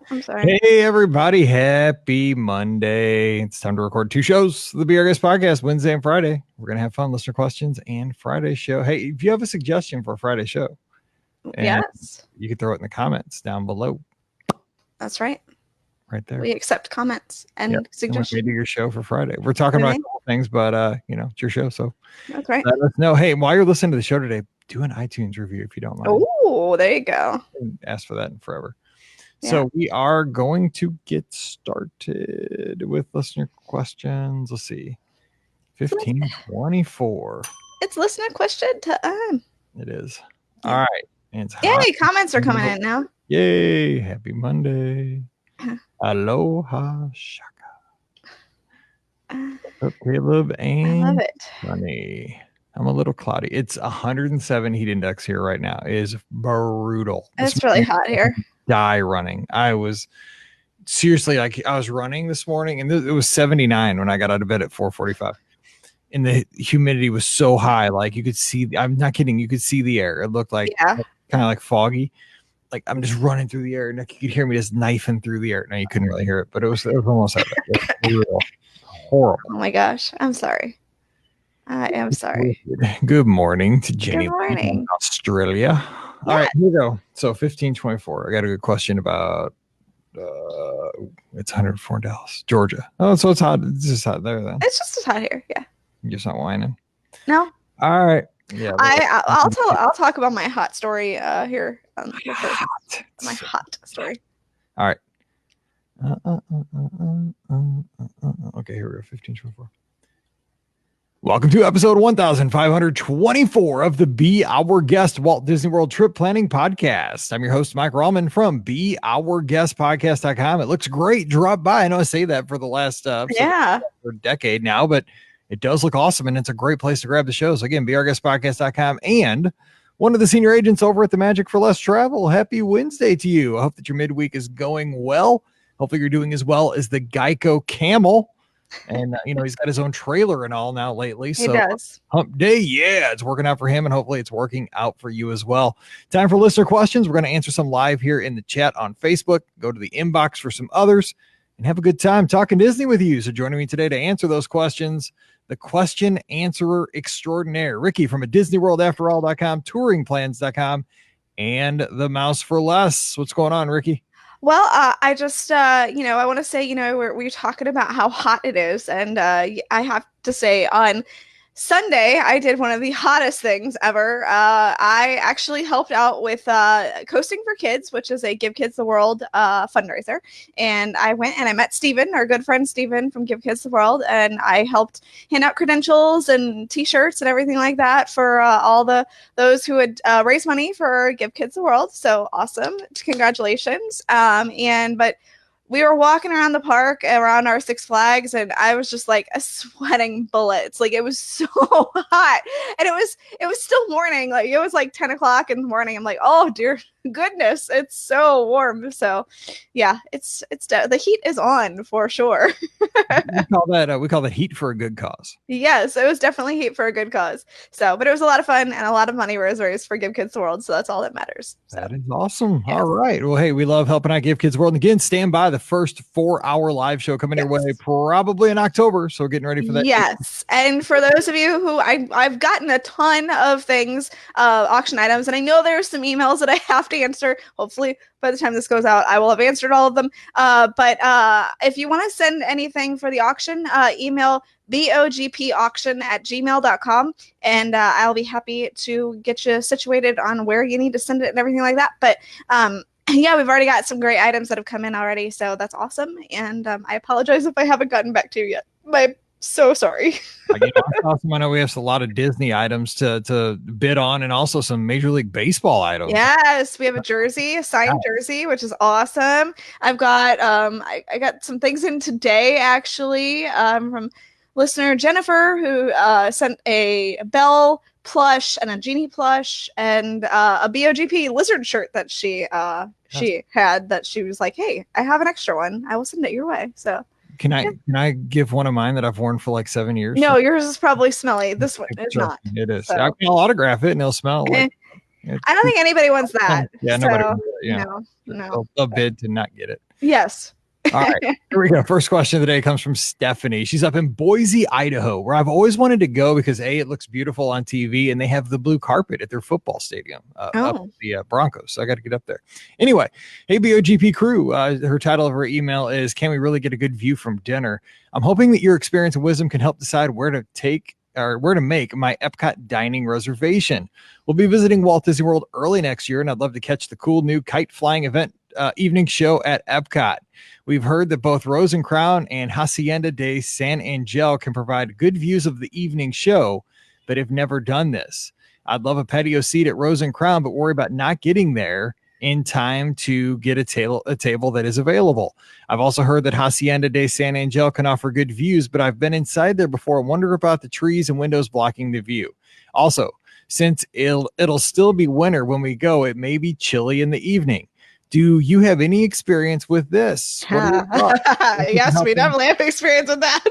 I'm sorry. Hey, everybody. Happy Monday. It's time to record two shows, the BRS podcast, Wednesday and Friday. We're going to have fun, listener questions, and Friday show. Hey, if you have a suggestion for a Friday show, Yes, you can throw it in the comments down below. that's right. Right there. We accept comments and suggestions. We do your show for Friday. We're talking about a couple things, but it's your show, so that's right. Let us know. Hey, while you're listening to the show today, do an iTunes review if you don't mind. Oh, there you go. I haven't asked for that in forever. So we are going to get started with listener questions. Let's see. 1524. It's listener question time. It is. All right. And it's Yay, comments are coming in now. Yay. Happy Monday. Aloha shaka. Caleb and I love it. Sunny. I'm a little cloudy. It's 107 heat index here right now. It is brutal. It's really hot here. Die running. I was seriously I was running this morning and it was 79 when I got out of bed at 4:45, and the humidity was so high, like you could see, I'm not kidding, you could see the air. It looked like kind of like foggy, like I'm just running through the air and you could hear me just knifing through the air. Now you couldn't really hear it, but it was almost like that. It was horrible. Oh my gosh, I'm sorry. I am sorry. Good morning to Jenny. Good morning. In Australia. All right, here we go. So 1524. I got a good question about it's 104 in Dallas, Georgia. Oh, so it's hot. It's just hot there then. It's just as hot here. Yeah. You're just not whining. No. All right. Yeah. I'll talk about my hot story here. My hot story. All right. Okay, here we go. 1524. Welcome to episode 1524 of the Be Our Guest Walt Disney World Trip Planning Podcast. I'm your host, Mike Rallman from BeOurGuestPodcast.com. It looks great. Drop by. I know I say that for the last for a decade now, but it does look awesome, and it's a great place to grab the shows. Again, BeOurGuestPodcast.com, and one of the senior agents over at the Magic for Less Travel. Happy Wednesday to you. I hope that your midweek is going well. Hopefully you're doing as well as the Geico Camel. And he's got his own trailer and all now lately. So he does. Hump Day, it's working out for him, and hopefully it's working out for you as well. Time for listener questions. We're going to answer some live here in the chat on Facebook. Go to the inbox for some others and have a good time talking Disney with you. So joining me today to answer those questions, the question answerer extraordinaire, Rikki from a DisneyWorldAfterAll.com, touringplans.com, and the Mouse for Less. What's going on, Rikki? Well, I just, I want to say, we're talking about how hot it is. And I have to say, on Sunday, I did one of the hottest things ever. I actually helped out with Coasting for Kids, which is a Give Kids the World fundraiser. And I went and I met Steven, our good friend Steven from Give Kids the World. And I helped hand out credentials and T-shirts and everything like that for all those who would raise money for Give Kids the World. So awesome. Congratulations. But we were walking around the park around our Six Flags, and I was just like sweating bullets. Like, it was so hot, and it was still morning. Like, it was like 10 o'clock in the morning. I'm like, oh dear goodness, it's so warm. So yeah, it's the heat is on for sure. we call that heat for a good cause. Yes, it was definitely heat for a good cause. So, but it was a lot of fun, and a lot of money was raised for Give Kids the World. So that's all that matters. So. That is awesome. Yeah. All right. Well, hey, we love helping out Give Kids the World. And again, stand by, the first 4-hour live show coming your way probably in October. So we're getting ready for that. Yes. And for those of you who I've gotten a ton of things, auction items, and I know there's some emails that I have to answer. Hopefully by the time this goes out, I will have answered all of them. But if you want to send anything for the auction, email bogpauction@gmail.com, and I'll be happy to get you situated on where you need to send it and everything like that. But yeah, we've already got some great items that have come in already, so that's awesome. And I apologize if I haven't gotten back to you yet. I'm so sorry. That's awesome. I know we have a lot of Disney items to bid on, and also some Major League Baseball items. Yes, we have a jersey, a signed jersey, which is awesome. I've got I got some things in today, actually, from listener Jennifer, who sent a Belle plush and a Genie plush and a BOGP lizard shirt that she had, that she was like, hey, I have an extra one, I will send it your way. So can I give one of mine that I've worn for like 7 years? No, yours is probably smelly. This one is not. It is. So. I'll autograph it and it'll smell like I don't think anybody wants that. Yeah, nobody So wants it, no, no. they'll bid to not get it. Yes. All right, here we go. First question of the day comes from Stephanie. She's up in Boise, Idaho, where I've always wanted to go because A, it looks beautiful on TV, and they have the blue carpet at their football stadium up Oh. the Broncos. So I got to get up there. Anyway, hey, BOGP crew. Her title of her email is, "Can we really get a good view from dinner? I'm hoping that your experience and wisdom can help decide where to make my Epcot dining reservation. We'll be visiting Walt Disney World early next year, and I'd love to catch the cool new kite flying event evening show at Epcot. We've heard that both Rose and Crown and Hacienda de San Angel can provide good views of the evening show, but have never done this. I'd love a patio seat at Rose and Crown, but worry about not getting there in time to get a table that is available. I've also heard that Hacienda de San Angel can offer good views, but I've been inside there before and wonder about the trees and windows blocking the view. Also, since it'll still be winter when we go, it may be chilly in the evening. Do you have any experience with this?" Yes, we definitely have experience with that.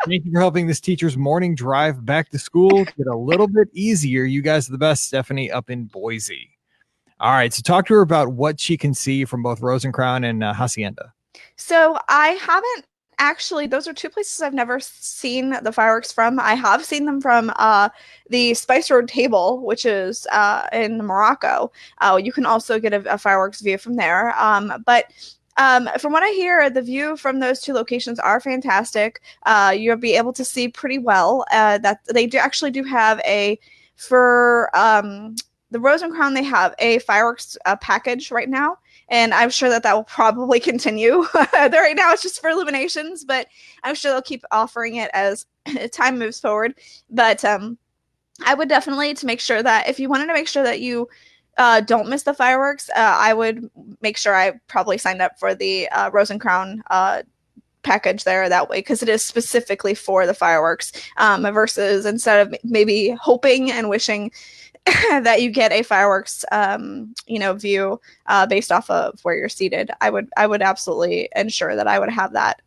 Thank you for helping this teacher's morning drive back to school get a little bit easier. You guys are the best. Stephanie up in Boise. All right, so talk to her about what she can see from both Rose and Crown and Hacienda. So I haven't actually, those are two places I've never seen the fireworks from. I have seen them from the Spice Road Table, which is in Morocco. You can also get a fireworks view from there. But from what I hear, the view from those two locations are fantastic. You'll be able to see pretty well. That they actually do have for the Rose and Crown, they have a fireworks package right now. And I'm sure that will probably continue. Right now, it's just for illuminations, but I'm sure they'll keep offering it as time moves forward. But I would definitely, to make sure that if you wanted to make sure that you don't miss the fireworks, I would make sure I probably signed up for the Rose and Crown package there that way, because it is specifically for the fireworks versus instead of maybe hoping and wishing that you get a fireworks view based off of where you're seated. I would absolutely ensure that I would have that.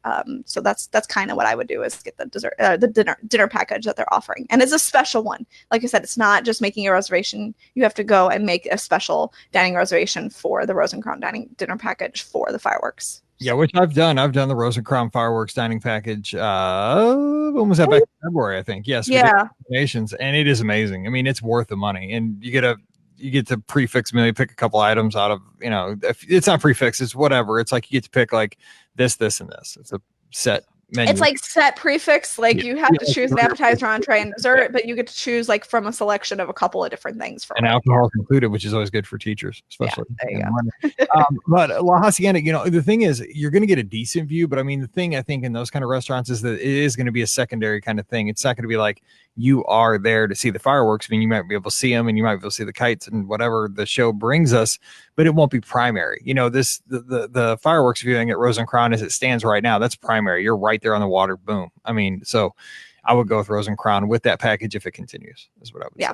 So that's kind of what I would do, is get the dinner package that they're offering, and it's a special one. Like I said, it's not just making a reservation. You have to go and make a special dining reservation for the Rose and Crown dinner package for the fireworks. Yeah, which I've done. I've done the Rose and Crown fireworks dining package. When was that? Back in February, I think. Yes. Yeah. Nations, and it is amazing. I mean, it's worth the money, and you get to prefix meal. You pick a couple items out of, if it's not prefix, it's whatever. It's like you get to pick like this, and this. It's a set menu. It's like set prefix. Like you have to choose an appetizer, entree, and dessert, but you get to choose like from a selection of a couple of different things. And alcohol included, which is always good for teachers, especially. Yeah, there you go. But La Hacienda, the thing is, you're going to get a decent view. But I mean, the thing I think in those kind of restaurants is that it is going to be a secondary kind of thing. It's not going to be like you are there to see the fireworks. I mean, you might be able to see them, and you might be able to see the kites and whatever the show brings us, but it won't be primary. The fireworks viewing at Rose and Crown as it stands right now, that's primary. You're right there on the water. Boom. I mean, so I would go with Rose and Crown with that package if it continues, is what I would say.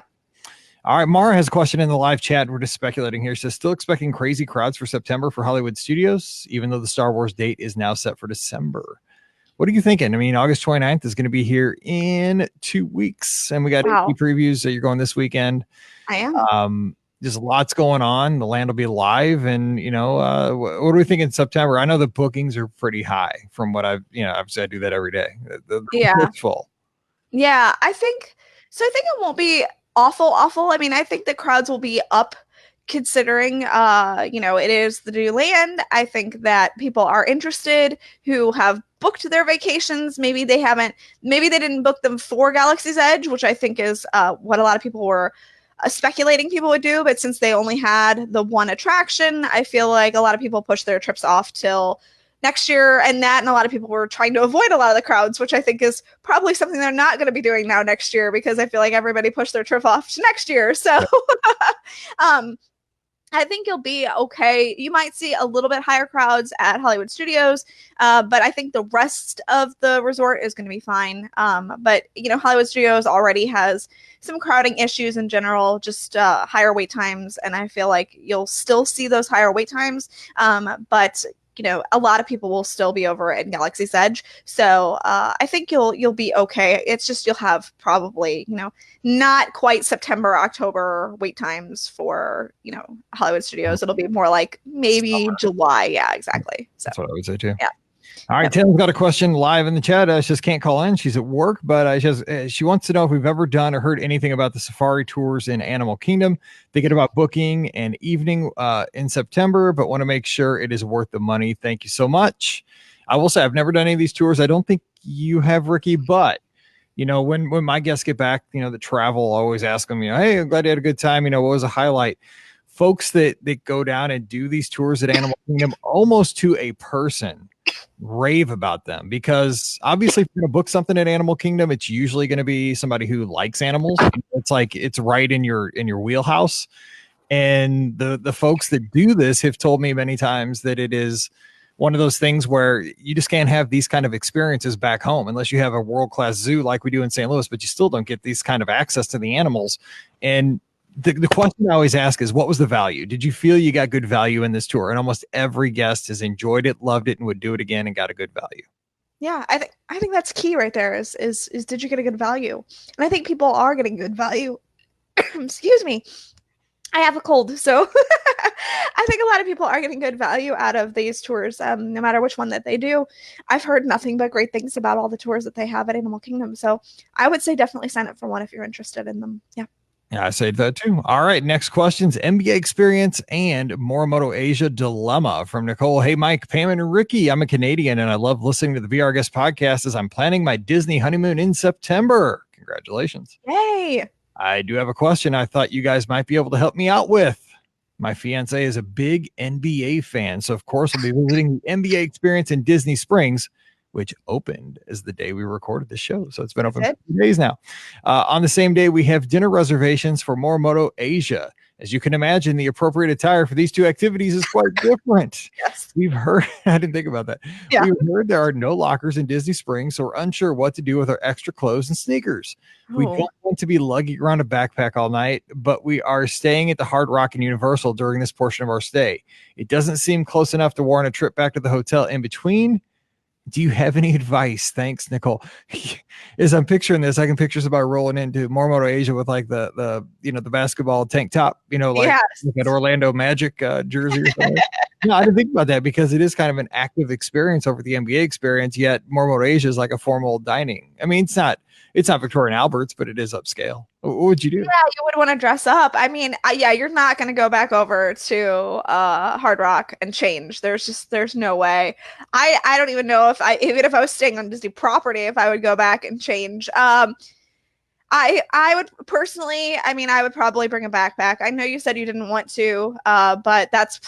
All right, Mara has a question in the live chat. We're just speculating here. She says, still expecting crazy crowds for September for Hollywood Studios, even though the Star Wars date is now set for December. What are you thinking? I mean, August 29th is going to be here in 2 weeks, and we got previews that you're going this weekend. I am. There's lots going on. The land will be live, and what do we think in September? I know the bookings are pretty high from what obviously I do that every day. It's full. Yeah, I think it won't be awful. I mean, I think the crowds will be up, considering it is the new land. I think that people are interested who have booked their vacations. Maybe they didn't book them for Galaxy's Edge, which I think is what a lot of people were speculating people would do. But since they only had the one attraction, I feel like a lot of people pushed their trips off till next year, and a lot of people were trying to avoid a lot of the crowds, which I think is probably something they're not going to be doing now next year, because I feel like everybody pushed their trip off to next year. So I think you'll be okay. You might see a little bit higher crowds at Hollywood Studios, but I think the rest of the resort is going to be fine. But Hollywood Studios already has some crowding issues in general, just higher wait times, and I feel like you'll still see those higher wait times. But a lot of people will still be over at Galaxy's Edge. So I think you'll be okay. It's just you'll have probably, not quite September, October wait times for, Hollywood Studios. It'll be more like maybe July. Yeah, exactly. So That's what I would say too. yeah. All right, Taylor's got a question live in the chat. She just can't call in. She's at work, but she wants to know if we've ever done or heard anything about the safari tours in Animal Kingdom. Thinking about booking an evening in September, but want to make sure it is worth the money. Thank you so much. I will say I've never done any of these tours. I don't think you have, Rikki, but when my guests get back, the travel, I always ask them, hey, I'm glad you had a good time. What was a highlight? Folks that go down and do these tours at Animal Kingdom almost to a person rave about them, because obviously if you're going to book something at Animal Kingdom, it's usually going to be somebody who likes animals. It's like it's right in your wheelhouse. And the folks that do this have told me many times that it is one of those things where you just can't have these kind of experiences back home unless you have a world-class zoo like we do in St. Louis, but you still don't get these kind of access to the animals. And the question I always ask is, what was the value? Did you feel you got good value in this tour? And almost every guest has enjoyed it, loved it, and would do it again and got a good value. Yeah, I think that's key right there is did you get a good value? And I think people are getting good value. Excuse me. I have a cold, so I think a lot of people are getting good value out of these tours, no matter which one that they do. I've heard nothing but great things about all the tours that they have at Animal Kingdom. So I would say definitely sign up for one if you're interested in them. Yeah. Yeah, I say that too. All right, next questions, NBA experience and Morimoto Asia dilemma from Nicole. Hey, Mike, Pam, and Rikki. I'm a Canadian, and I love listening to the VR Guest podcast as I'm planning my Disney honeymoon in September. Congratulations. Yay. I do have a question I thought you guys might be able to help me out with. My fiance is a big NBA fan, so of course I'll be visiting the NBA experience in Disney Springs, which opened as the day we recorded the show. So it's been open for 2 days now. On the same day, we have dinner reservations for Morimoto Asia. As you can imagine, the appropriate attire for these two activities is quite different. Yes. We've heard, I didn't think about that. Yeah. We've heard there are no lockers in Disney Springs, so we're unsure what to do with our extra clothes and sneakers. We don't want to be lugging around a backpack all night, but we are staying at the Hard Rock and Universal during this portion of our stay. It doesn't seem close enough to warrant a trip back to the hotel in between. Do you have any advice? Thanks, Nicole. As I'm picturing this, I can picture somebody rolling into Morimoto Asia with like the basketball tank top, like an Orlando Magic jersey or something. No, I didn't think about that because it is kind of an active experience over the NBA experience, yet Morimoto Asia is like a formal dining. I mean, it's not Victoria and Albert's, but it is upscale. What would you do? Yeah, you would want to dress up. I mean, you're not going to go back over to Hard Rock and change. There's no way. I don't even know even if I was staying on Disney property, if I would go back and change. I would personally, I would probably bring a backpack. I know you said you didn't want to, but that's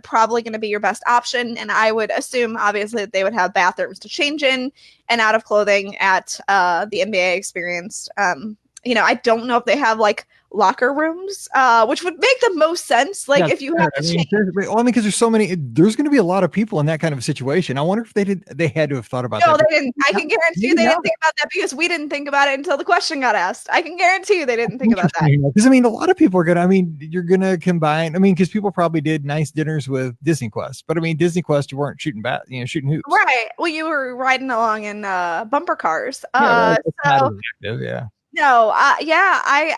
probably going to be your best option. And I would assume, obviously, that they would have bathrooms to change in and out of clothing at the NBA experience. I don't know if they have like locker rooms, which would make the most sense. Like if you have to change. Because there's so many, there's going to be a lot of people in that kind of a situation. I wonder if they had to have thought about that. No, they didn't. I can guarantee you they didn't think about that because we didn't think about it until the question got asked. I can guarantee you they didn't think about that. Because a lot of people are you're going to combine, because people probably did nice dinners with Disney Quest, but Disney Quest, you weren't shooting shooting hoops. Right. Well, you were riding along in bumper cars. Yeah. No, I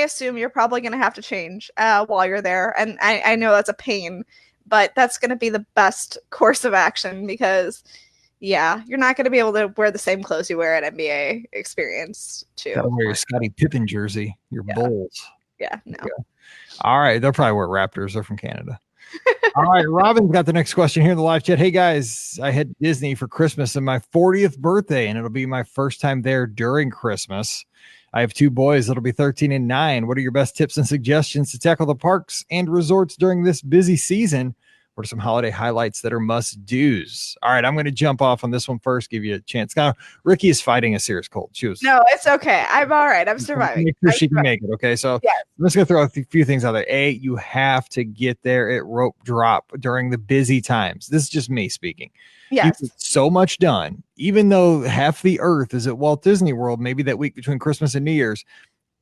assume you're probably going to have to change while you're there. And I know that's a pain, but that's going to be the best course of action because, you're not going to be able to wear the same clothes you wear at NBA experience too. Gotta wear your Scottie Pippen jersey, your Bulls. Yeah, no. Yeah. All right. They'll probably wear Raptors. They're from Canada. All right, Robin's got the next question here in the live chat. Hey guys, I had Disney for Christmas and my 40th birthday, and it'll be my first time there during Christmas. I have two boys that'll be 13 and 9. What are your best tips and suggestions to tackle the parks and resorts during this busy season? What are some holiday highlights that are must-dos? All right, I'm going to jump off on this one first, give you a chance. Now, Rikki is fighting a serious cold. No, it's okay. I'm all right. I'm surviving. Make sure she can make it, okay? So I'm just going to throw a few things out there. A, you have to get there at rope drop during the busy times. This is just me speaking. Yes. You get so much done, even though half the earth is at Walt Disney World, maybe that week between Christmas and New Year's.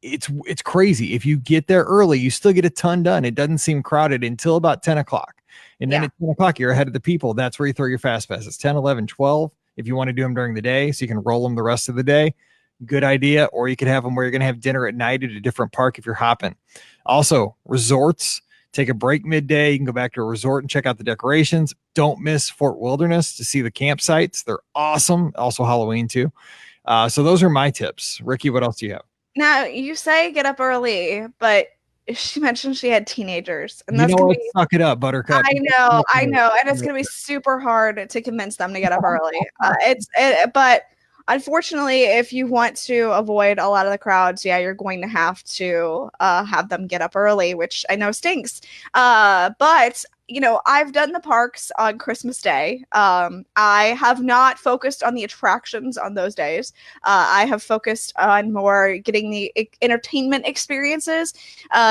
It's crazy. If you get there early, you still get a ton done. It doesn't seem crowded until about 10 o'clock. And then Yeah. at 10 o'clock, you're ahead of the people. That's where you throw your fast passes 10, 11, 12. If you want to do them during the day, so you can roll them the rest of the day, good idea. Or you could have them where you're going to have dinner at night at a different park if you're hopping. Also, resorts, take a break midday. You can go back to a resort and check out the decorations. Don't miss Fort Wilderness to see the campsites. They're awesome. Also Halloween too. So those are my tips. Rikki, what else do you have? Now, you say get up early, but she mentioned she had teenagers, and You that's know gonna what? be Suck it up, Buttercup. I know, and it's gonna be super hard to convince them to get up early. But unfortunately, if you want to avoid a lot of the crowds, yeah, you're going to have them get up early, which I know stinks. But I've done the parks on Christmas Day. I have not focused on the attractions on those days. I have focused on more getting the entertainment experiences.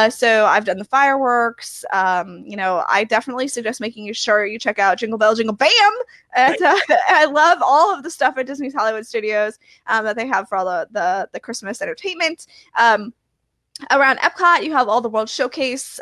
So I've done the fireworks. I definitely suggest making sure you check out Jingle Bell Jingle Bam. And I love all of the stuff at Disney's Hollywood Studios that they have for all the Christmas entertainment. Around Epcot, you have all the World Showcase,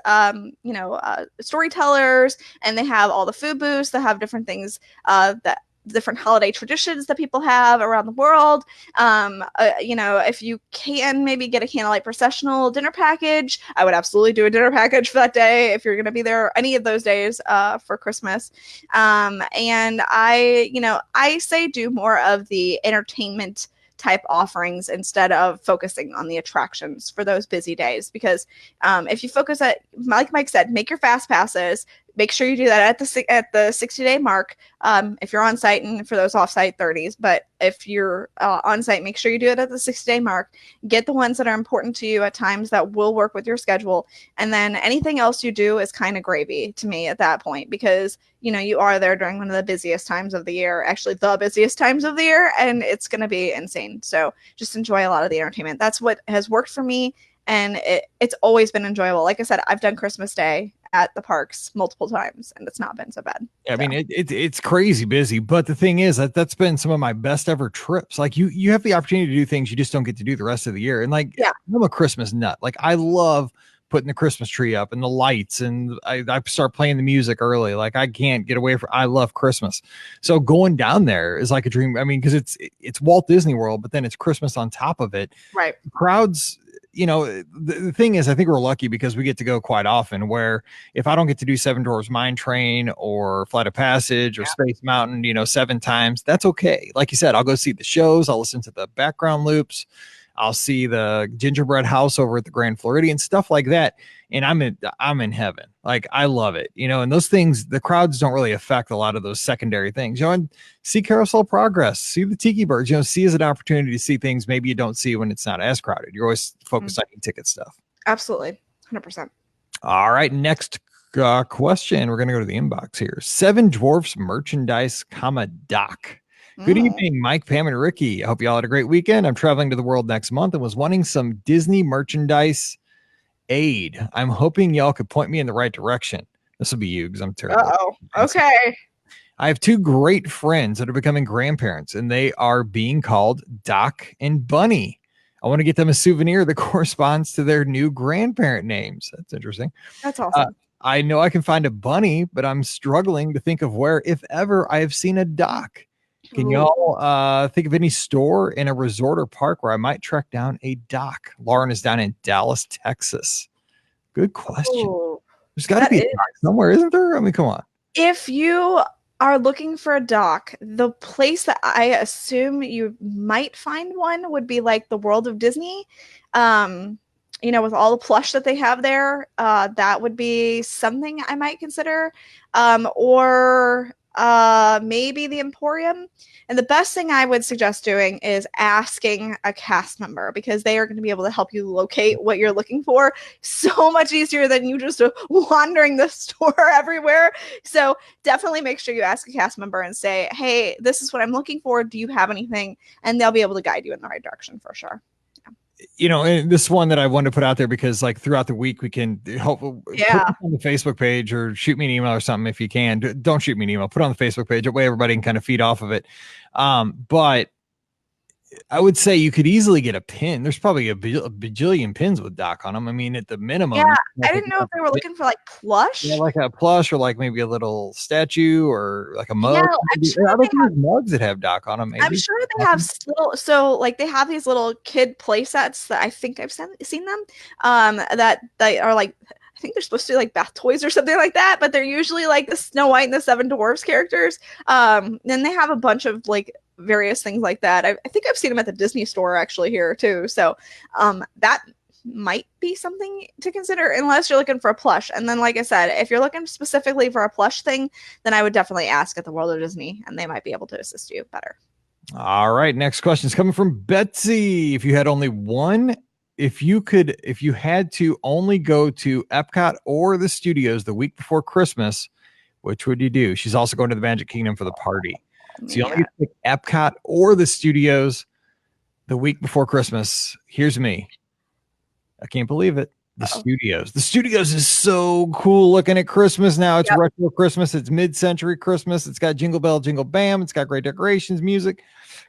storytellers, and they have all the food booths that have different things that different holiday traditions that people have around the world. If you can maybe get a candlelight processional dinner package, I would absolutely do a dinner package for that day if you're going to be there any of those days for Christmas. And I say do more of the entertainment type offerings instead of focusing on the attractions for those busy days. Because if you focus like Mike said, make your fast passes. Make sure you do that at the 60-day mark. If you're on site, and for those off site, 30s. But if you're on site, make sure you do it at the 60-day mark. Get the ones that are important to you at times that will work with your schedule, and then anything else you do is kind of gravy to me at that point, because you are there during one of the busiest times of the year, actually the busiest times of the year, and it's going to be insane. So just enjoy a lot of the entertainment. That's what has worked for me, and it's always been enjoyable. Like I said, I've done Christmas Day at the parks multiple times, and it's not been so bad. I mean, it's crazy busy, but the thing is that's been some of my best ever trips. Like you have the opportunity to do things you just don't get to do the rest of the year. And like, Yeah. I'm a Christmas nut. Like I love putting the Christmas tree up and the lights, and I start playing the music early. Like I can't get away from, I love Christmas. So going down there is like a dream. I mean, because it's Walt Disney World, but then it's Christmas on top of it. Right. Crowds, the thing is, I think we're lucky because we get to go quite often, where if I don't get to do Seven Dwarfs Mine Train or Flight of Passage or Space Mountain, 7 times, that's okay. Like you said, I'll go see the shows. I'll listen to the background loops. I'll see the gingerbread house over at the Grand Floridian, stuff like that. And I'm in heaven. Like I love it, and those things, the crowds don't really affect a lot of those secondary things, and see Carousel Progress, see the Tiki Birds, see as an opportunity to see things maybe you don't see when it's not as crowded. You're always focused on ticket stuff. Absolutely. 100%. All right. Next question. We're going to go to the inbox here. Seven Dwarfs merchandise, doc. Good evening, Mike, Pam, and Rikki. I hope you all had a great weekend. I'm traveling to the world next month and was wanting some Disney merchandise aid. I'm hoping y'all could point me in the right direction. This will be you because I'm terrible. Uh-oh. Okay. I have 2 great friends that are becoming grandparents, and they are being called Doc and Bunny. I want to get them a souvenir that corresponds to their new grandparent names. That's interesting. That's awesome. I know I can find a bunny, but I'm struggling to think of where, if ever, I have seen a Doc. Can y'all think of any store in a resort or park where I might track down a Doc? Lauren is down in Dallas, Texas. Good question. There's got to be a Doc somewhere, isn't there? I mean, come on. If you are looking for a Doc, the place that I assume you might find one would be like the World of Disney. With all the plush that they have there, that would be something I might consider. Or maybe the Emporium. And the best thing I would suggest doing is asking a cast member, because they are going to be able to help you locate what you're looking for so much easier than you just wandering the store everywhere. So definitely make sure you ask a cast member and say, hey, this is what I'm looking for. Do you have anything? And they'll be able to guide you in the right direction for sure. And this one that I wanted to put out there because like throughout the week we can help put it on the Facebook page or shoot me an email or something if you can. Don't shoot me an email, put it on the Facebook page. That way everybody can kind of feed off of it. But I would say you could easily get a pin. There's probably a bajillion pins with Doc on them. I mean, at the Yeah, minimum, I didn't know if they were looking for like yeah, plush. like a plush or like maybe a little statue or like a Yeah, mug. I'm Maybe. sure I they bet there's mugs that have Doc on them. I'm Maybe. sure they have little, so like they have these little kid play sets that I think seen them, that they are like, I think they're supposed to be like bath toys or something like that, but they're usually like the Snow White and the Seven Dwarfs characters. Then they have a bunch of like various things like that. I think I've seen them at the Disney store actually here too. So, that might be something to consider unless you're looking for a plush. And then, like I said, if you're looking specifically for a plush thing, then I would definitely ask at the World of Disney and they might be able to assist you better. All right. Next question is coming from Betsy. If you had only one, if you had to only go to Epcot or the studios the week before Christmas, which would you do? She's also going to the Magic Kingdom for the party. So you only Man. get to pick Epcot or the studios the week before Christmas. Here's me. I can't believe it. The Uh-oh. studios. The studios is so cool looking at Christmas now. It's Yep. retro Christmas. It's mid-century Christmas. It's got Jingle Bell, Jingle Bam. It's got great decorations, music.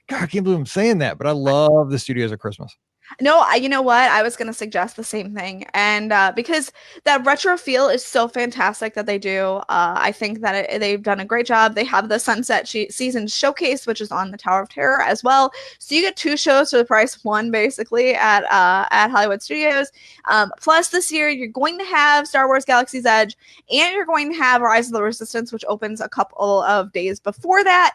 God, I can't believe I'm saying that, but I love the studios at Christmas. No, you know what? I was going to suggest the same thing. And because that retro feel is so fantastic that they do, I think that they've done a great job. They have the Sunset Season Showcase, which is on the Tower of Terror as well. So you get two shows for the price of one, basically, at Hollywood Studios. Plus, this year, you're going to have Star Wars Galaxy's Edge, and you're going to have Rise of the Resistance, which opens a couple of days before that.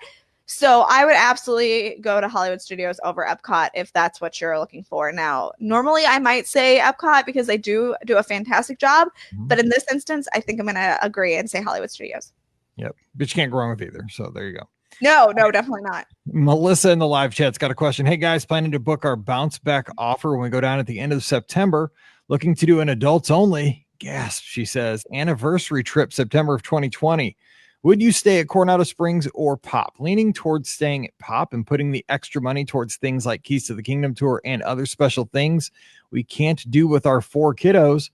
So I would absolutely go to Hollywood Studios over Epcot if that's what you're looking for. Now, normally I might say Epcot because they do a fantastic job, but in this instance, I think I'm going to agree and say Hollywood Studios. Yep, but you can't go wrong with either. So there you go. No, definitely not. Melissa in the live chat's got a question. Hey guys, planning to book our bounce back offer when we go down at the end of September. Looking to do an adults only, gasp, she says, anniversary trip September of 2020. Would you stay at Coronado Springs or Pop? Leaning towards staying at Pop and putting the extra money towards things like Keys to the Kingdom tour and other special things we can't do with our 4 kiddos.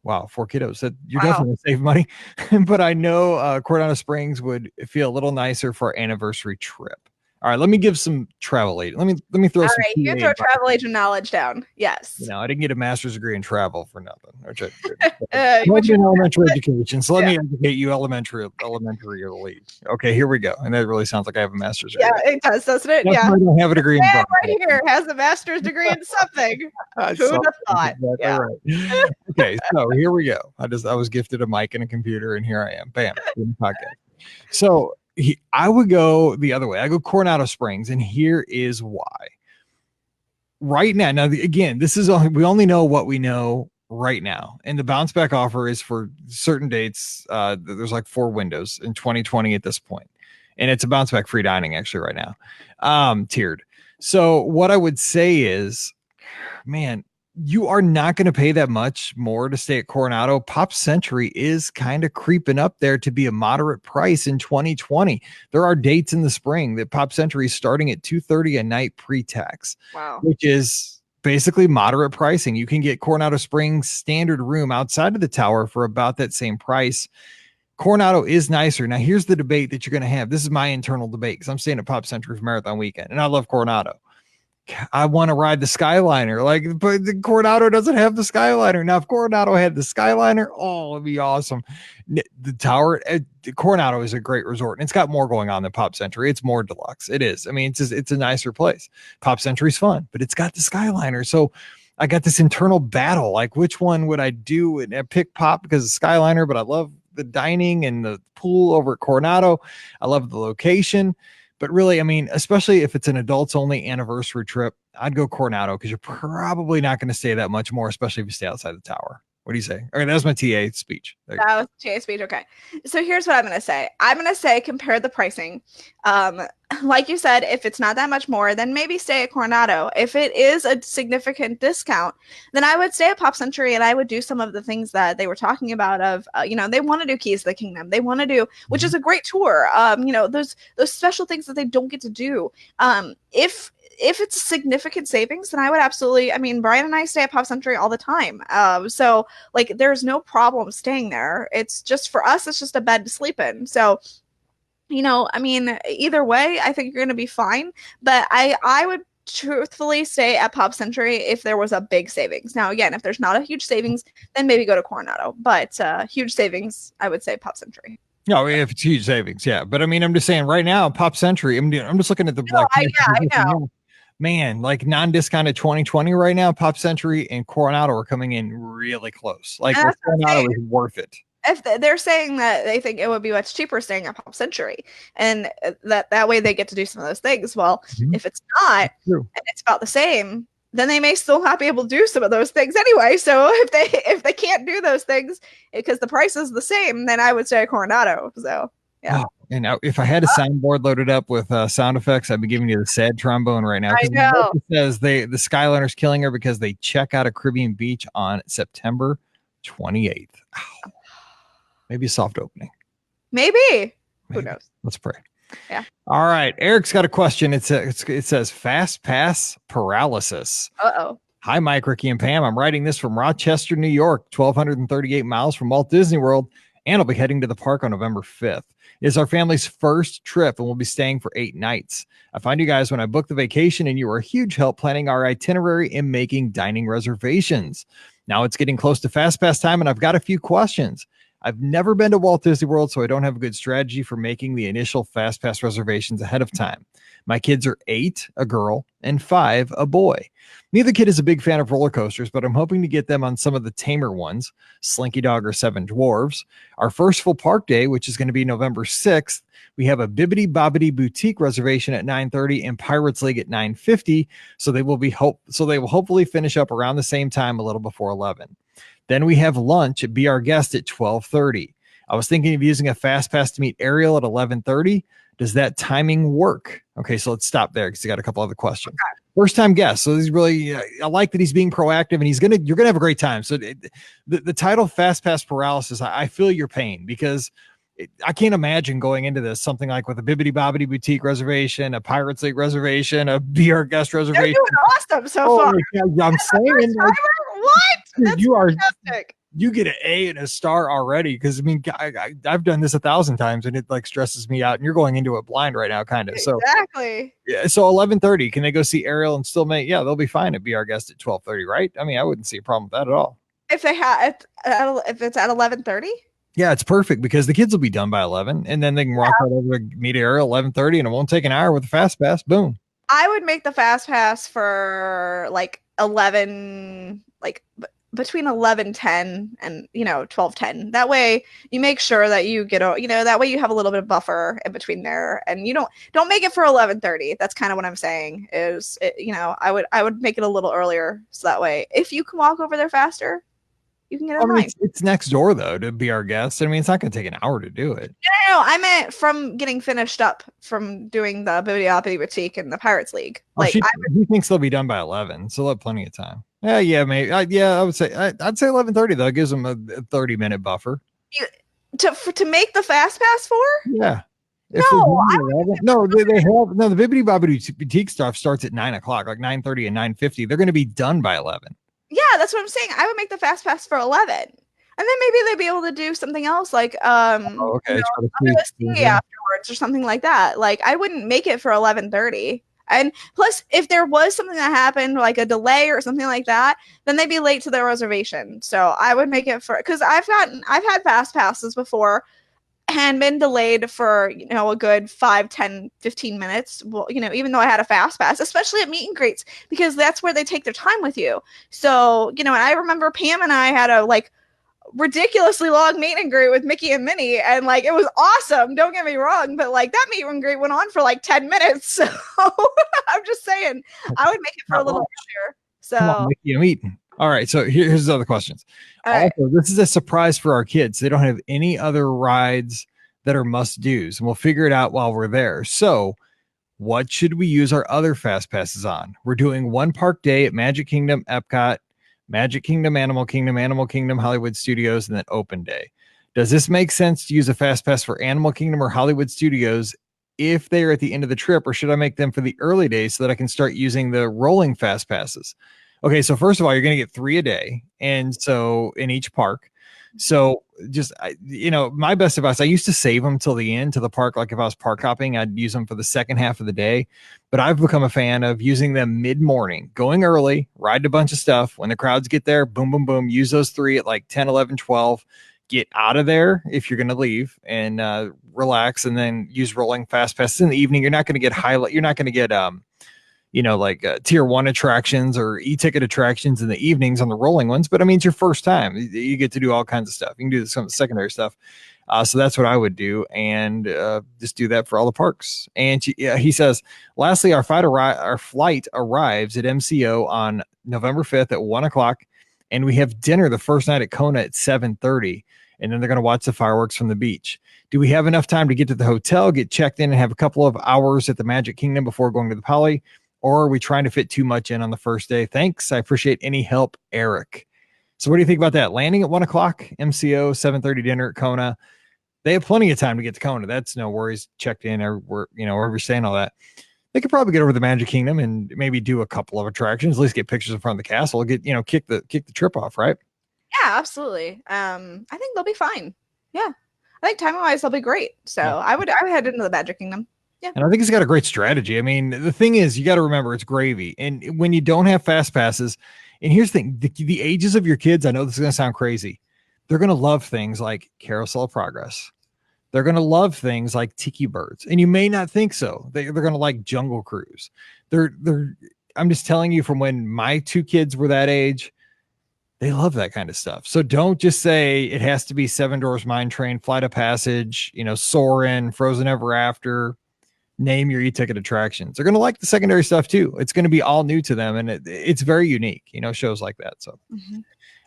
Wow, 4 kiddos. That you're definitely going to save money. But I know Coronado Springs would feel a little nicer for our anniversary trip. All right, let me give some travel aid. Let me throw All some. right, you can throw travel agent knowledge down. Yes. You know, I didn't get a master's degree in travel for nothing. Which Which elementary education. So let me educate you elementary elite. Okay, here we go. And that really sounds like I have a master's degree. Yeah, it does, doesn't it? That's Yeah. I don't have a degree in right here has a master's degree in something. Who'd have thought? Exactly Yeah. right. Okay, so here we go. I was gifted a mic and a computer, and here I am. Bam, doing the podcast. So I would go the other way. I go Coronado Springs, and here is why. Right now, again, we only know what we know right now, and the bounce back offer is for certain dates. There's like 4 windows in 2020 at this point, and it's a bounce back free dining actually right now, tiered. So what I would say is, man, you are not going to pay that much more to stay at Coronado. Pop Century is kind of creeping up there to be a moderate price in 2020. There are dates in the spring that Pop Century is starting at $230 a night pre-tax. Wow. Which is basically moderate pricing. You can get Coronado Springs standard room outside of the tower for about that same price. Coronado is nicer. Now, here's the debate that you're going to have. This is my internal debate because I'm staying at Pop Century for Marathon Weekend, and I love Coronado. I want to ride the Skyliner, but the Coronado doesn't have the Skyliner. Now, if Coronado had the Skyliner, it'd be awesome. The tower, Coronado is a great resort, and it's got more going on than Pop Century. It's more deluxe. It is. I mean, it's a nicer place. Pop Century's fun, but it's got the Skyliner. So I got this internal battle. Like, which one would I do? And I pick Pop because of Skyliner, but I love the dining and the pool over at Coronado. I love the location. But really, I mean, especially if it's an adults only anniversary trip, I'd go Coronado because you're probably not going to stay that much more, especially if you stay outside the tower. What do you say? Okay, that was my TA speech. That was TA speech. Okay. So here's what I'm going to say. I'm going to say compare the pricing. Like you said, if it's not that much more, then maybe stay at Coronado. If it is a significant discount, then I would stay at Pop Century and I would do some of the things that they were talking about of, they want to do Keys to the Kingdom. They want to do, which is a great tour. Those special things that they don't get to do. If it's a significant savings, then I would absolutely, Brian and I stay at Pop Century all the time. So like there's no problem staying there. It's just for us, it's just a bed to sleep in. So, either way, I think you're going to be fine. But I would truthfully stay at Pop Century if there was a big savings. Now, again, if there's not a huge savings, then maybe go to Coronado. But huge savings, I would say Pop Century. No, if it's huge savings, yeah. But I mean, I'm just saying right now, Pop Century. I'm just looking at the No, I know. man, like non-discounted 2020 right now. Pop Century and Coronado are coming in really close. Like Coronado is worth it. If they're saying that they think it would be much cheaper staying at Pop Century, and that way they get to do some of those things. Well, if it's not, and it's about the same, then they may still not be able to do some of those things anyway. So if they can't do those things because the price is the same, then I would say Coronado. So yeah. Oh, and now, if I had a soundboard loaded up with sound effects, I'd be giving you the sad trombone right now. I know. It says the Skyliner's killing her because they check out of Caribbean Beach on September 28th. Ow. Maybe a soft opening. Maybe. Who knows? Let's pray. Yeah. All right. Eric's got a question. It says Fastpass Paralysis. Uh-oh. Hi, Mike, Rikki, and Pam. I'm writing this from Rochester, New York, 1,238 miles from Walt Disney World, and I'll be heading to the park on November 5th. It's our family's first trip, and we'll be staying for 8 nights. I find you guys when I booked the vacation, and you were a huge help planning our itinerary and making dining reservations. Now it's getting close to Fastpass time, and I've got a few questions. I've never been to Walt Disney World, so I don't have a good strategy for making the initial Fastpass reservations ahead of time. My kids are 8, a girl, and 5, a boy. Neither kid is a big fan of roller coasters, but I'm hoping to get them on some of the tamer ones, Slinky Dog or Seven Dwarves. Our first full park day, which is going to be November 6th, we have a Bibbidi Bobbidi Boutique reservation at 9:30 and Pirates League at 9:50, so they will hopefully finish up around the same time, a little before 11. Then we have lunch at Be Our Guest at 12:30. I was thinking of using a fast pass to meet Ariel at 11:30. Does that timing work? Okay, so let's stop there because you got a couple other questions. Okay. First time guest. So he's really, I like that he's being proactive, and you're gonna have a great time. So the title Fastpass Paralysis, I feel your pain because I can't imagine going into this something like with a Bibbidi Bobbidi Boutique reservation, a Pirates League reservation, a Be Our Guest reservation. They're doing awesome so far. I'm saying, what? That's fantastic. You get an A and a star already because I mean I've done this 1,000 times and it like stresses me out, and you're going into it blind right now, kind of. So exactly. Yeah. So 11:30, can they go see Ariel and still make? Yeah, they'll be fine at Be Our Guest at 12:30, right? I mean, I wouldn't see a problem with that at all. If it's at 11:30. Yeah, it's perfect because the kids will be done by 11, and then they can walk right over to meet Ariel 11:30, and it won't take an hour with the fast pass. Boom. I would make the fast pass for like 11, like between 11:10 and 12:10. That way you make sure that you get that way you have a little bit of buffer in between there, and you don't make it for 11:30. That's kind of what I'm saying is I would make it a little earlier, so that way if you can walk over there faster, you can get in line. It's next door though to Be Our Guest. I mean, it's not going to take an hour to do it. No, I meant from getting finished up from doing the Bibbidi Bobbidi Boutique and the Pirates League. He thinks they'll be done by 11, so they'll have plenty of time. Yeah, maybe. I would say I'd say 11:30 though. It gives them a 30-minute buffer. To make the fast pass for? Yeah. They have the Bibbidi Bobbidi Boutique stuff starts at 9 o'clock, like 9:30 and 9:50. They're going to be done by 11. Yeah, that's what I'm saying. I would make the fast pass for 11, and then maybe they'd be able to do something else, like afterwards or something like that. Like I wouldn't make it for 11:30. And plus, if there was something that happened, like a delay or something like that, then they'd be late to their reservation. So I would make it because I've had fast passes before and been delayed for a good 5, 10, 15 minutes. Well, even though I had a fast pass, especially at meet and greets, because that's where they take their time with you. So and I remember Pam and I had a ridiculously long meet and greet with Mickey and Minnie, and it was awesome, don't get me wrong, but that meet and greet went on for 10 minutes. So I'm just saying I would make it for a little earlier. So come on, Mickey, I'm eating. All right, so here's the other questions. Also, this is a surprise for our kids. They don't have any other rides that are must-dos, and we'll figure it out while we're there. So what should we use our other fast passes on? We're doing one park day at Magic Kingdom, Epcot, Magic Kingdom, Animal Kingdom, Hollywood Studios, and then open day. Does this make sense to use a fast pass for Animal Kingdom or Hollywood Studios if they are at the end of the trip, or should I make them for the early days so that I can start using the rolling fast passes? Okay, so first of all, you're going to get 3 a day, and so in each park. So just, my best advice, I used to save them till the end to the park. Like if I was park hopping, I'd use them for the second half of the day. But I've become a fan of using them mid-morning, going early, ride a bunch of stuff. When the crowds get there, boom, boom, boom, use those three at like 10, 11, 12. Get out of there if you're going to leave and relax, and then use rolling fast passes in the evening. You're not going to get highlight. You're not going to get tier one attractions or e-ticket attractions in the evenings on the rolling ones. But I mean, it's your first time. You get to do all kinds of stuff. You can do some secondary stuff. So that's what I would do, and just do that for all the parks. And he says, lastly, our flight arrives at MCO on November 5th at 1:00, and we have dinner the first night at Kona at 7:30, and then they're going to watch the fireworks from the beach. Do we have enough time to get to the hotel, get checked in, and have a couple of hours at the Magic Kingdom before going to the Poly? Or are we trying to fit too much in on the first day? Thanks. I appreciate any help, Eric. So what do you think about that? Landing at 1:00, MCO, 7:30 dinner at Kona. They have plenty of time to get to Kona. That's no worries. Checked in, or wherever you're staying, all that. They could probably get over to the Magic Kingdom and maybe do a couple of attractions, at least get pictures in front of the castle, kick the trip off, right? Yeah, absolutely. I think they'll be fine. Yeah. I think timing wise they'll be great. So yeah. I would head into the Magic Kingdom. Yeah. And I think he's got a great strategy. I mean, the thing is, you got to remember it's gravy. And when you don't have fast passes, and here's the thing, the ages of your kids, I know this is going to sound crazy. They're going to love things like Carousel of Progress. They're going to love things like Tiki Birds. And you may not think so. They're going to like Jungle Cruise. I'm just telling you, from when my two kids were that age, they love that kind of stuff. So don't just say it has to be Seven Dwarfs Mine Train, Flight of Passage, Soarin', Frozen Ever After. Name your e-ticket attractions. They're going to like the secondary stuff too. It's going to be all new to them, and it's very unique, shows like that. So,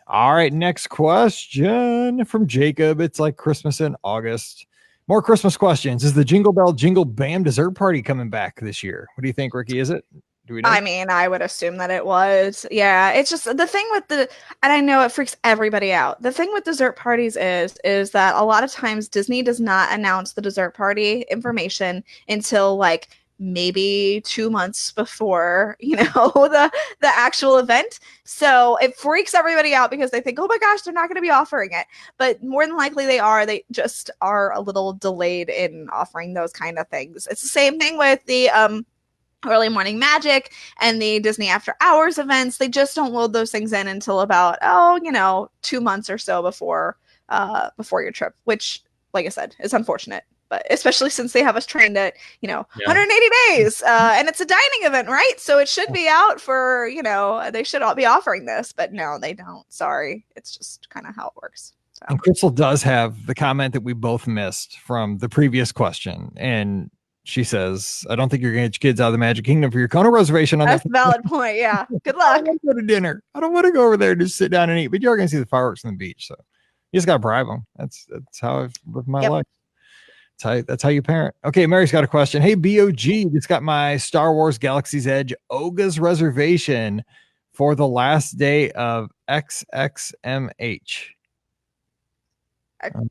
All right, next question from Jacob. It's like Christmas in August. More Christmas questions. Is the Jingle Bell Jingle Bam dessert party coming back this year? What do you think, Rikki? Is it? Do we know? I mean, I would assume that it was. Yeah, it's just the thing with and I know it freaks everybody out. The thing with dessert parties is that a lot of times Disney does not announce the dessert party information until like maybe 2 months before, the actual event. So it freaks everybody out because they think, oh my gosh, they're not going to be offering it. But more than likely they are. They just are a little delayed in offering those kind of things. It's the same thing with the early morning magic and the Disney after hours events. They just don't load those things in until about 2 months or so before your trip, which, like I said, is unfortunate. But especially since they have us trained at 180 days, and it's a dining event, right? So it should be out for they should all be offering this, but no, they don't. Sorry, it's just kind of how it works. So. And Crystal does have the comment that we both missed from the previous question, and she says, I don't think you're going to get your kids out of the Magic Kingdom for your Kona reservation. That's a valid point. Yeah. Good luck. I want to go to dinner. I don't want to go over there and just sit down and eat, but you're going to see the fireworks on the beach. So you just got to bribe them. That's how I've lived my life. That's how you parent. Okay. Mary's got a question. Hey, BOG, just got my Star Wars Galaxy's Edge Oga's reservation for the last day of XXMH. Extra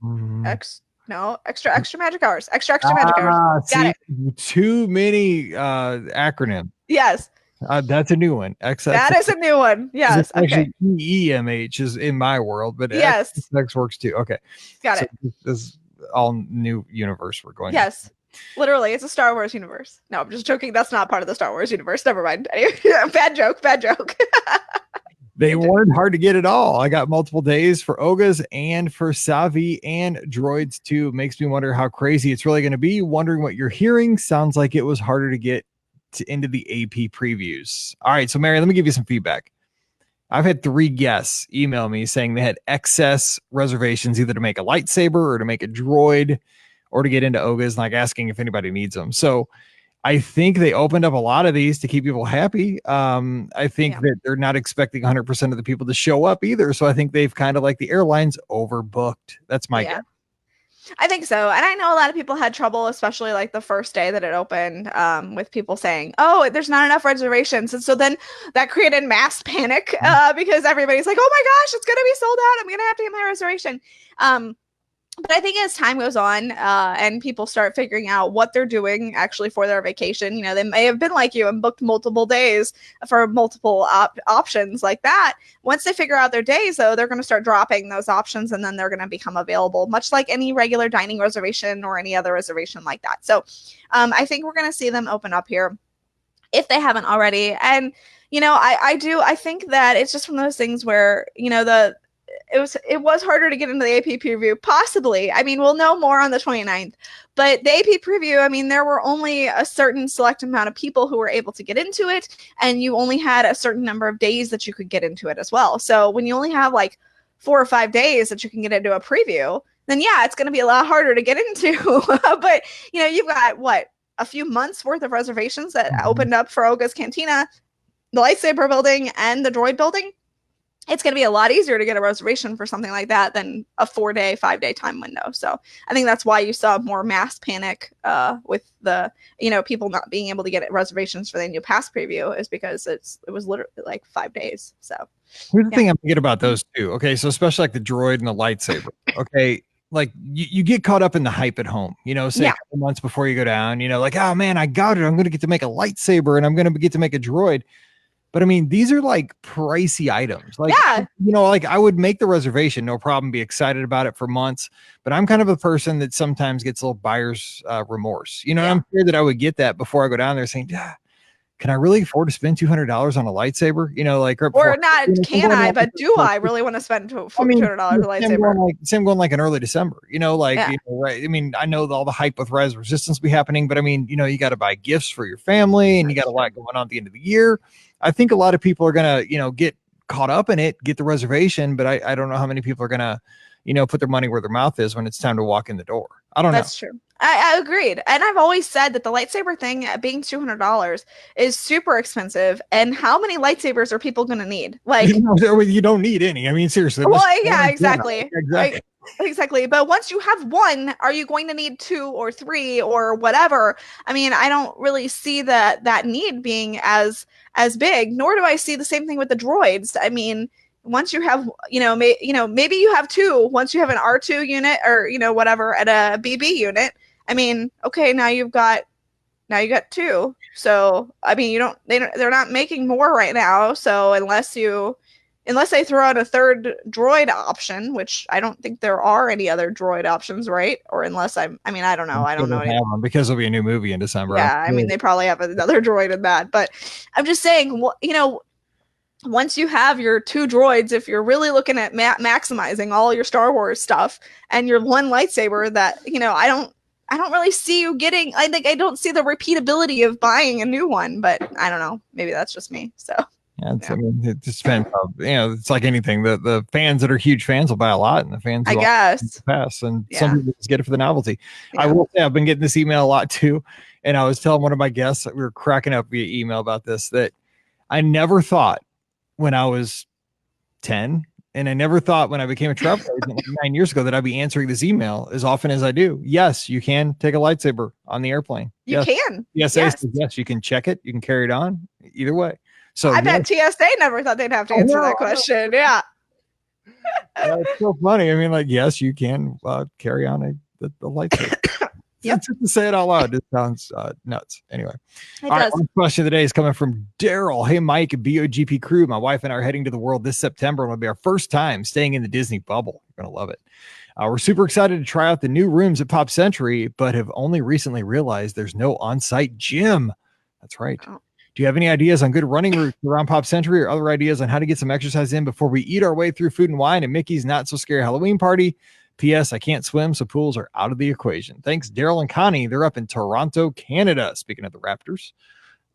magic hours. Extra magic hours. Got it. Too many acronym. Yes. That's a new one. XX. That is a new one. Yes. Actually, EEMH is in my world, but yes, XX works too. Okay. Got it. This is all new universe we're going. Yes. Literally, it's a Star Wars universe. No, I'm just joking. That's not part of the Star Wars universe. Never mind. Anyway, bad joke. They weren't hard to get at all. I got multiple days for Ogas and for Savi and Droids too. Makes me wonder how crazy it's really going to be. Wondering what you're hearing. Sounds like it was harder to get into the AP previews. All right. So Mary, let me give you some feedback. I've had 3 guests email me saying they had excess reservations, either to make a lightsaber or to make a droid or to get into Ogas, like asking if anybody needs them. So I think they opened up a lot of these to keep people happy. I think that they're not expecting 100% of the people to show up either. So I think they've kind of, like the airlines, overbooked. That's my guess. I think so. And I know a lot of people had trouble, especially like the first day that it opened, with people saying, oh, there's not enough reservations. And so then that created mass panic because everybody's like, oh my gosh, it's going to be sold out. I'm going to have to get my reservation. But I think as time goes on, and people start figuring out what they're doing actually for their vacation, they may have been like you and booked multiple days for multiple options like that. Once they figure out their days, though, they're going to start dropping those options, and then they're going to become available, much like any regular dining reservation or any other reservation like that. So I think we're going to see them open up here if they haven't already. And I think that it's just one of those things where it was harder to get into the AP preview, possibly. I mean, we'll know more on the 29th, but the AP preview, I mean, there were only a certain select amount of people who were able to get into it, and you only had a certain number of days that you could get into it as well. So when you only have like 4 or 5 days that you can get into a preview, then yeah, it's going to be a lot harder to get into. But you've got a few months worth of reservations that opened up for Olga's Cantina, the lightsaber building, and the droid building. It's going to be a lot easier to get a reservation for something like that than a 4-day, 5-day time window. So I think that's why you saw more mass panic with the, people not being able to get reservations for the annual pass preview, is because it was literally like 5 days. So here's the thing I'm thinking about those two. Okay. So especially like the droid and the lightsaber. Okay. Like you get caught up in the hype at home, say a couple months before you go down, like, oh man, I got it. I'm going to get to make a lightsaber and I'm going to get to make a droid. But I mean, these are like pricey items. Like, like I would make the reservation, no problem, be excited about it for months. But I'm kind of a person that sometimes gets a little buyer's remorse. I'm sure that I would get that before I go down there saying, can I really afford to spend $200 on a lightsaber? Or not, but do I really want to spend $200 on a lightsaber? Same going like in early December, right. I mean, I know all the hype with Res Resistance be happening, but I mean, you got to buy gifts for your family and you got a lot going on at the end of the year. I think a lot of people are going to, get caught up in it, get the reservation, but I don't know how many people are going to, put their money where their mouth is when it's time to walk in the door. I don't know. That's true. I agreed. And I've always said that the lightsaber thing being $200 is super expensive. And how many lightsabers are people going to need? Like, you don't need any. I mean, seriously. Well, yeah, exactly. Exactly. Exactly. But once you have one, are you going to need 2 or 3 or whatever? I mean, I don't really see that need being as big, nor do I see the same thing with the droids. I mean, once you have, maybe you have 2, once you have an R2 unit or, whatever, at a BB unit. I mean, okay, now you got 2. So, I mean, they're not making more right now. So unless they throw out a third droid option, which I don't think there are any other droid options, right? Or unless I don't know. I don't know. Because there'll be a new movie in December. Yeah, I mean, they probably have another droid in that. But I'm just saying, once you have your 2 droids, if you're really looking at maximizing all your Star Wars stuff and your one lightsaber, that, I don't really see you getting, I don't see the repeatability of buying a new one, but I don't know. Maybe that's just me. So. I mean, it just depends. It's like anything. The fans that are huge fans will buy a lot, and the fans, I guess, pass. And some people just get it for the novelty. Yeah. I will say I've been getting this email a lot too, and I was telling one of my guests, we were cracking up via email about this, that I never thought when I was 10, and I never thought when I became a travel agent 9 years ago that I'd be answering this email as often as I do. Yes, you can take a lightsaber on the airplane. You can. Yes, you can check it. You can carry it on. Either way. So I bet TSA never thought they'd have to answer that question. Yeah. It's so funny. I mean, like, yes, you can carry on the lightsaber. Yep. To say it out loud, it sounds nuts. Anyway, all right. One question of the day is coming from Daryl. Hey, Mike, BOGP crew. My wife and I are heading to the world this September. It'll be our first time staying in the Disney bubble. You're gonna love it. We're super excited to try out the new rooms at Pop Century, but have only recently realized there's no on-site gym. That's right. Oh. Do you have any ideas on good running routes around Pop Century, or other ideas on how to get some exercise in before we eat our way through food and wine and Mickey's Not So Scary Halloween Party? P.S. I can't swim, so pools are out of the equation. Thanks, Daryl and Connie. They're up in Toronto, Canada. Speaking of the Raptors,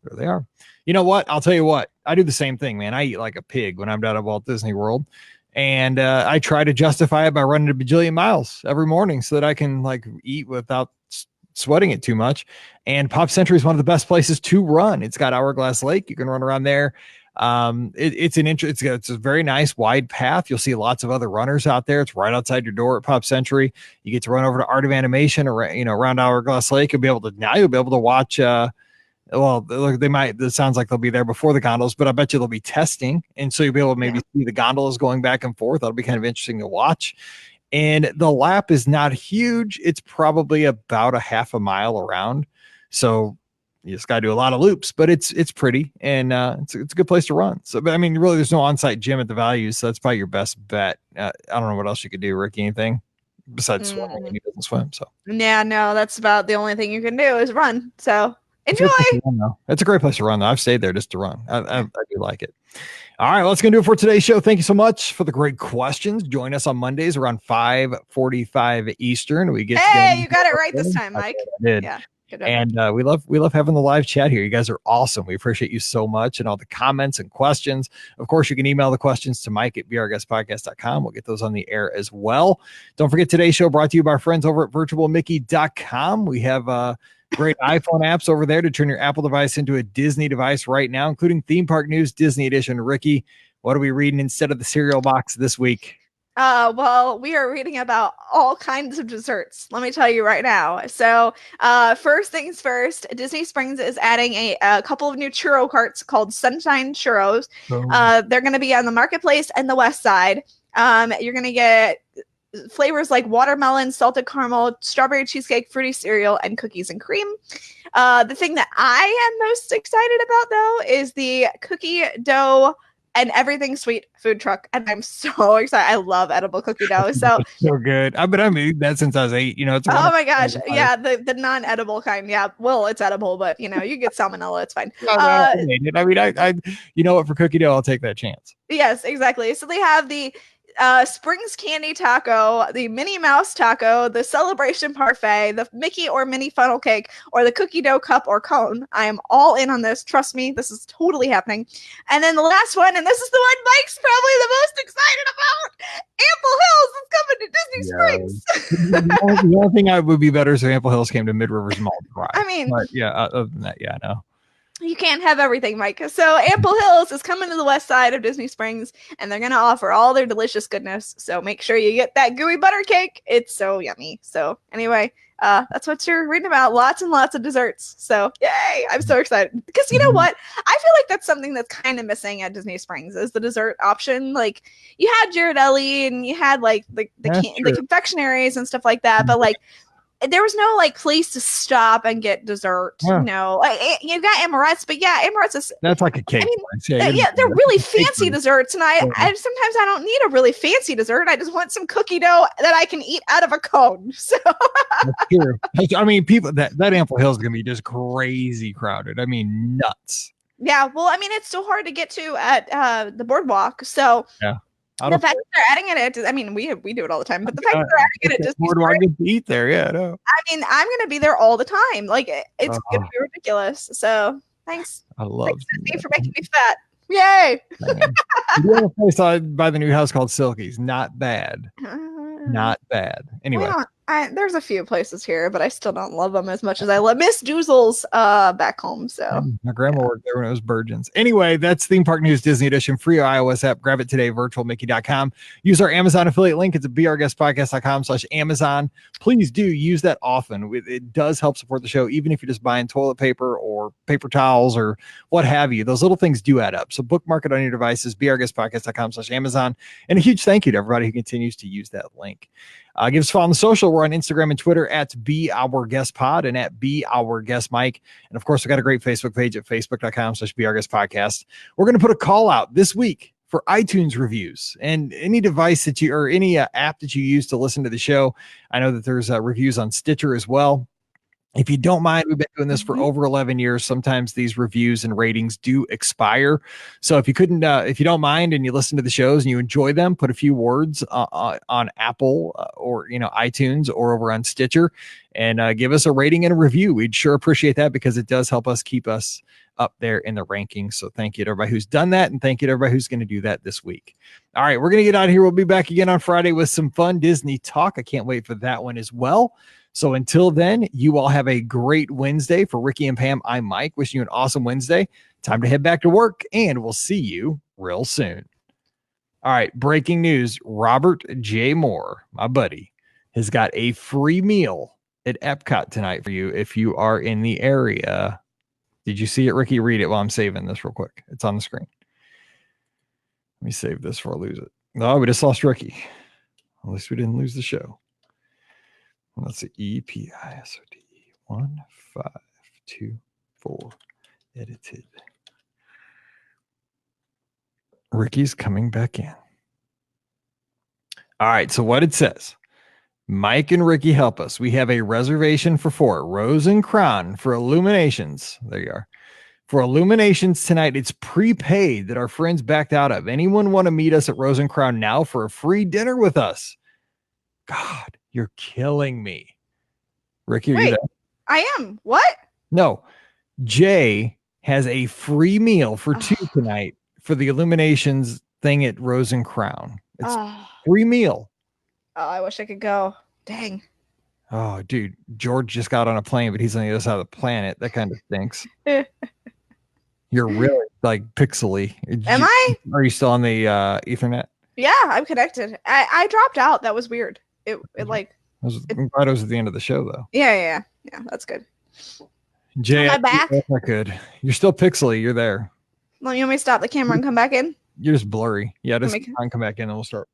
there they are. You know what? I'll tell you what. I do the same thing, man. I eat like a pig when I'm down at Walt Disney World. And I try to justify it by running a bajillion miles every morning so that I can like eat without sweating it too much. And Pop Century is one of the best places to run. It's got Hourglass Lake. You can run around there. It's a very nice wide path. You'll see lots of other runners out there. It's right outside your door at Pop Century. You get to run over to Art of Animation or, around Hourglass Lake. You'll be able to watch, it sounds like they'll be there before the gondolas, but I bet you they'll be testing. And so you'll be able to maybe see the gondolas going back and forth. That'll be kind of interesting to watch. And the lap is not huge. It's probably about a half a mile around. So you just got to do a lot of loops, but it's pretty, and it's a good place to run. So, but I mean, really, there's no on-site gym at the Values, so that's probably your best bet. I don't know what else you could do, Rikki. Anything besides swimming, and he doesn't swim, so Yeah, no, that's about the only thing you can do is run. So it's a good place to enjoy. run, though. It's a great place to run, though. I've stayed there just to run. I do like it. All right, well, that's going to do it for today's show. Thank you so much for the great questions. Join us on Mondays around 5:45 Eastern. We get Hey, you got it right this time, I Mike. did. Yeah. Good job. And we love having the live chat here. You guys are awesome. We appreciate you so much and all the comments and questions. Of course, you can email the questions to Mike at brguestpodcast.com. We'll get those on the air as well. Don't forget today's show brought to you by our friends over at virtualmickey.com. We have great iPhone apps over there to turn your Apple device into a Disney device right now, including theme park news, Disney edition. Rikki, what are we reading instead of the cereal box this week? Well, we are reading about all kinds of desserts. Let me tell you right now. So, first things first, Disney Springs is adding a couple of new churro carts called Sunshine Churros. They're going to be on the marketplace and the west side. You're going to get flavors like watermelon, salted caramel, strawberry cheesecake, fruity cereal, and cookies and cream. The thing that I am most excited about, though, is the cookie dough and everything sweet food truck, and I'm so excited. I love edible cookie dough. So good. I've been eating that since I was 8. It's oh my gosh, yeah, the non-edible kind. Yeah, well, it's edible, but you get salmonella. It's fine. I mean, I you know what, for cookie dough, I'll take that chance. Yes, exactly. So they have the Springs Candy Taco, the Minnie Mouse Taco, the Celebration Parfait, the Mickey or Minnie Funnel Cake, or the Cookie Dough Cup or Cone. I am all in on this. Trust me, this is totally happening. And then the last one, and this is the one Mike's probably the most excited about. Ample Hills is coming to Disney Springs. The only thing I would be better is if Ample Hills came to Mid Rivers Mall to try. I mean, but yeah, other than that, yeah, no. You can't have everything, Mike. So Ample Hills is coming to the west side of Disney Springs, and they're going to offer all their delicious goodness. So make sure you get that gooey butter cake. It's so yummy. So anyway, that's what you're reading about. Lots and lots of desserts. So yay, I'm so excited. Because you know what? I feel like that's something that's kind of missing at Disney Springs is the dessert option. Like you had Ghirardelli and you had like the confectionaries and stuff like that. But like there was no like place to stop and get dessert. Yeah. You got Amorette's, but yeah, Amorette's is that's like a cake. I mean, they're really fancy desserts, and I sometimes I don't need a really fancy dessert. I just want some cookie dough that I can eat out of a cone. So that's true. I mean, people that Ample Hill is gonna be just crazy crowded. I mean, nuts. Yeah, well, I mean, it's so hard to get to at the boardwalk. So yeah. The fact that they're adding it, I mean, we do it all the time, but the fact that they're adding it, I get to eat there, yeah, no. I mean, I'm gonna be there all the time. Like, it's gonna be ridiculous. So, thanks. I love you for making me fat. Yay! The other place by the new house called Silky's, not bad, not bad. Anyway, there's a few places here, but I still don't love them as much as I love Miss Doozle's back home. So my grandma worked there when it was Virgins. Anyway, that's Theme Park News Disney Edition. Free iOS app. Grab it today. virtualmickey.com. Use our Amazon affiliate link. It's at beourguestpodcast.com/Amazon. Please do use that often. It does help support the show, even if you're just buying toilet paper or paper towels or what have you. Those little things do add up. So bookmark it on your devices. beourguestpodcast.com/Amazon. And a huge thank you to everybody who continues to use that link. Give us a follow on the social. We're on Instagram and Twitter at BeOurGuestPod and at BeOurGuestMike. And of course, we got a great Facebook page at facebook.com/BeOurGuestPodcast. We're going to put a call out this week for iTunes reviews and any device that you or any app that you use to listen to the show. I know that there's reviews on Stitcher as well. If you don't mind, we've been doing this for over 11 years. Sometimes these reviews and ratings do expire. So if you don't mind and you listen to the shows and you enjoy them, put a few words on Apple or, iTunes or over on Stitcher and give us a rating and a review. We'd sure appreciate that because it does help us keep us up there in the rankings. So thank you to everybody who's done that. And thank you to everybody who's going to do that this week. All right, we're going to get out of here. We'll be back again on Friday with some fun Disney talk. I can't wait for that one as well. So until then, you all have a great Wednesday. For Rikki and Pam, I'm Mike. Wishing you an awesome Wednesday. Time to head back to work, and we'll see you real soon. All right, breaking news. Robert J. Moore, my buddy, has got a free meal at Epcot tonight for you if you are in the area. Did you see it, Rikki? Read it while I'm saving this real quick. It's on the screen. Let me save this before I lose it. No, we just lost Rikki. At least we didn't lose the show. Let's see. EPISOD 1524 edited. Ricky's coming back in. All right. So what it says, Mike and Rikki help us. We have a reservation for 4 Rose and Crown for Illuminations. There you are. For Illuminations tonight. It's prepaid that our friends backed out of. Anyone want to meet us at Rose and Crown now for a free dinner with us? God, you're killing me. Rikki, are you there? I am. What? No. Jay has a free meal for 2 tonight for the Illuminations thing at Rose and Crown. It's free meal. Oh, I wish I could go. Dang. Oh, dude. George just got on a plane, but he's on the other side of the planet. That kind of stinks. You're really like pixely. Am I? Are you still on the Ethernet? Yeah, I'm connected. I dropped out. That was weird. It like. I'm glad it was at the end of the show, though. Yeah. That's good. Jay, am I back? That's not good. You're still pixely. You're there. Well, you want me to stop the camera and come back in? You're just blurry. Yeah, just come back in and we'll start.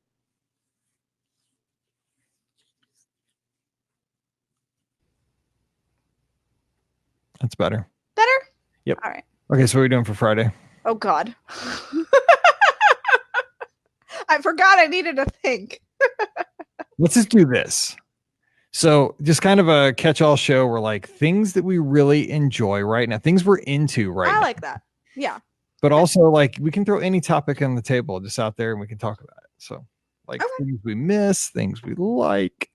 That's better. Better? Yep. All right. Okay, so what are we doing for Friday? Oh, God. I forgot I needed to think. Let's just do this. So just kind of a catch-all show where like things that we really enjoy right now, things we're into right now. I like that. Yeah. But also like we can throw any topic on the table just out there and we can talk about it. So like things we miss, things we like,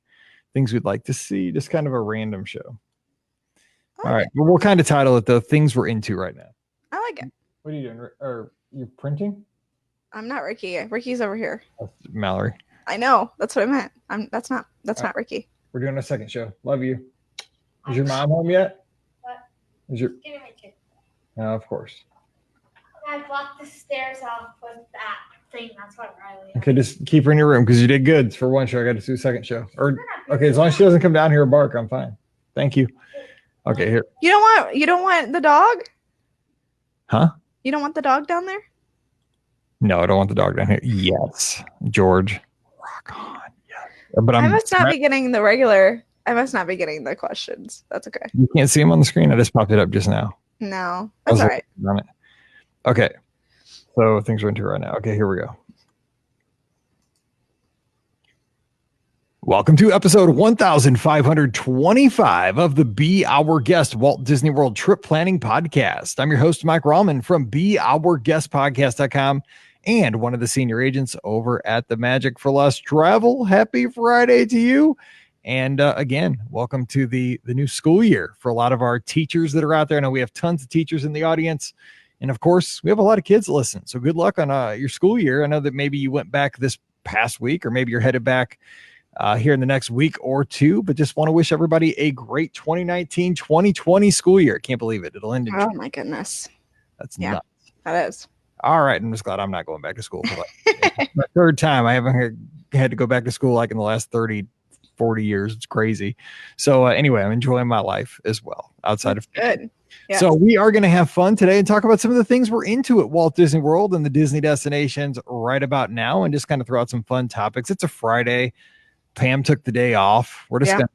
things we'd like to see, just kind of a random show. All right. Well, we'll kind of title it the things we're into right now. I like it. What are you doing? Are you printing? I'm not Rikki. Ricky's over here. That's Mallory. I know. That's what I meant. That's not Rikki. We're doing a second show. Love you. Is your mom home yet? What? Is your? Give me my kid. No, of course. I blocked the stairs off with that thing. That's what Riley. Okay, just keep her in your room because you did good for one show. I got to do a second show. Or okay, as long as she doesn't come down here and bark, I'm fine. Thank you. Okay, here. You don't want the dog? Huh? You don't want the dog down there? No, I don't want the dog down here. Yes, George. Rock on. Yeah. But I must not be getting the regular. I must not be getting the questions. That's okay. You can't see them on the screen. I just popped it up just now. No, that's all right. Okay. So things we're into right now. Okay, here we go. Welcome to episode 1525 of the Be Our Guest Walt Disney World Trip Planning Podcast. I'm your host, Mike Rallman from BeOurGuestPodcast.com and one of the senior agents over at the Magic for Less Travel. Happy Friday to you. And again, welcome to the new school year for a lot of our teachers that are out there. I know we have tons of teachers in the audience. And of course, we have a lot of kids that listen. So good luck on your school year. I know that maybe you went back this past week or maybe you're headed back here in the next week or two, but just want to wish everybody a great 2019-2020 school year. Can't believe it. It'll end in June. My goodness. That's nuts. That is. All right. I'm just glad I'm not going back to school for like my third time. I haven't had to go back to school like in the last 30, 40 years. It's crazy. So anyway, I'm enjoying my life as well outside of good. Yes. So we are going to have fun today and talk about some of the things we're into at Walt Disney World and the Disney destinations right about now, and just kind of throw out some fun topics. It's a Friday. Pam took the day off. We're just gonna,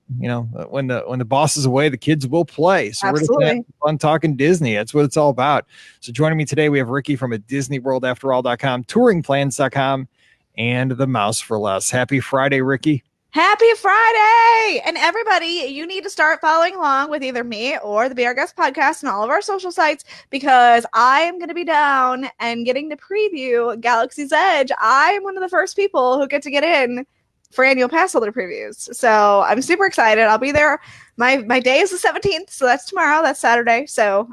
when the boss is away, the kids will play. So we're just gonna have fun talking Disney. That's what it's all about. So joining me today, we have Rikki from DisneyWorldAfterAll.com, touringplans.com, and the Mouse for Less. Happy Friday, Rikki. Happy Friday! And everybody, you need to start following along with either me or the Be Our Guest podcast and all of our social sites, because I am going to be down and getting to preview Galaxy's Edge. I am one of the first people who get to get in for annual Passholder previews. So I'm super excited. I'll be there. My day is the 17th, so that's tomorrow. That's Saturday. So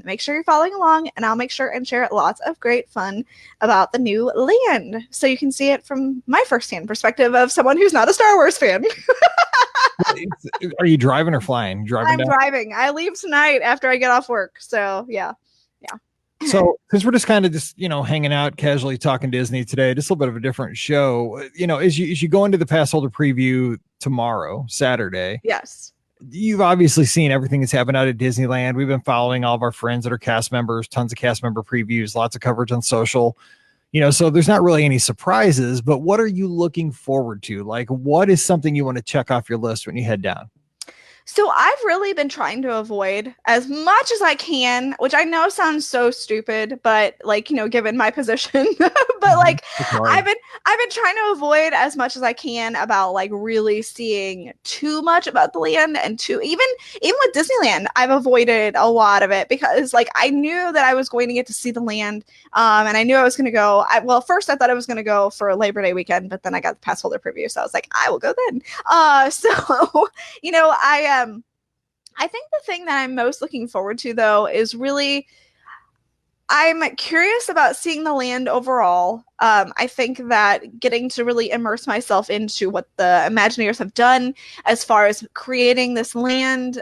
make sure you're following along, and I'll make sure and share lots of great fun about the new land, so you can see it from my firsthand perspective of someone who's not a Star Wars fan. Are you driving or flying? I'm driving. I leave tonight after I get off work. So yeah. So since we're just kind of hanging out casually talking Disney today, just a little bit of a different show, as you go into the Passholder preview tomorrow, Saturday. Yes. You've obviously seen everything that's happened out at Disneyland. We've been following all of our friends that are cast members, tons of cast member previews, lots of coverage on social. So there's not really any surprises, but what are you looking forward to? Like, what is something you want to check off your list when you head down? So I've really been trying to avoid as much as I can, which I know sounds so stupid, but like, given my position, but Mhm. like It's I've hard. been I've been trying to avoid as much as I can about like really seeing too much about the land and too even with Disneyland, I've avoided a lot of it because like I knew that I was going to get to see the land and I knew I was going to go well first I thought I was going to go for Labor Day weekend, but then I got the pass holder preview, so I was like I will go then. So I think the thing that I'm most looking forward to though is really I'm curious about seeing the land overall. I think that getting to really immerse myself into what the Imagineers have done as far as creating this land,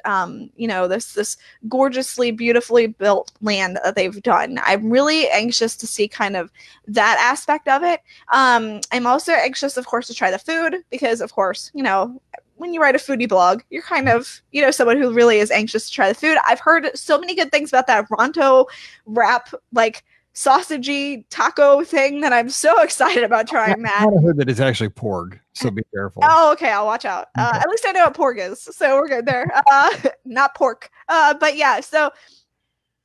this gorgeously, beautifully built land that they've done. I'm really anxious to see kind of that aspect of it. I'm also anxious, of course, to try the food because, of course, when you write a foodie blog, you're kind of, someone who really is anxious to try the food. I've heard so many good things about that Ronto wrap, like sausagey taco thing that I'm so excited about I trying that. kind of heard that it's actually porg, so be careful. Oh, okay. I'll watch out. Okay. At least I know what pork is, so we're good there. Not pork. But yeah, so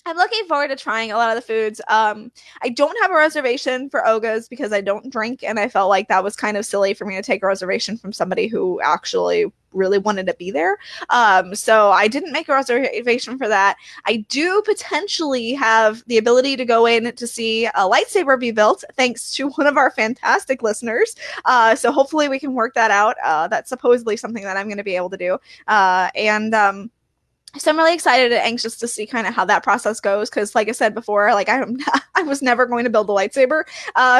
I'm looking forward to trying a lot of the foods. I don't have a reservation for Oga's because I don't drink, and I felt like that was kind of silly for me to take a reservation from somebody who actually really wanted to be there. So I didn't make a reservation for that. I do potentially have the ability to go in to see a lightsaber be built, thanks to one of our fantastic listeners. So hopefully we can work that out. That's supposedly something that I'm going to be able to do. And so I'm really excited and anxious to see kind of how that process goes because like I said before, like I was never going to build a lightsaber.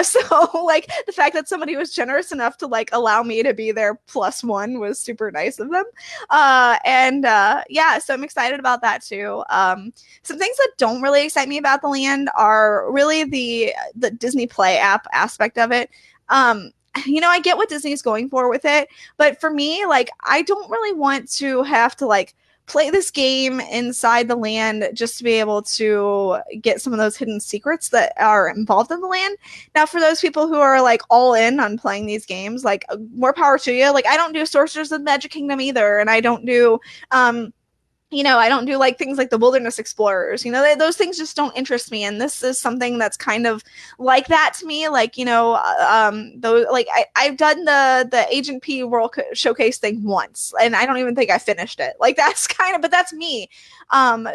So like the fact that somebody was generous enough to like allow me to be their plus one was super nice of them. Yeah, so I'm excited about that too. Some things that don't really excite me about the land are really the Disney Play app aspect of it. I get what Disney's going for with it, but for me, like I don't really want to have to like play this game inside the land just to be able to get some of those hidden secrets that are involved in the land. Now, for those people who are like all in on playing these games, like more power to you. Like I don't do Sorcerers of the Magic Kingdom either, and I don't do I don't do like things like the Wilderness Explorers. Those things just don't interest me. And this is something that's kind of like that to me. Like, those like I've done the Agent P World Showcase thing once, and I don't even think I finished it. Like that's but that's me.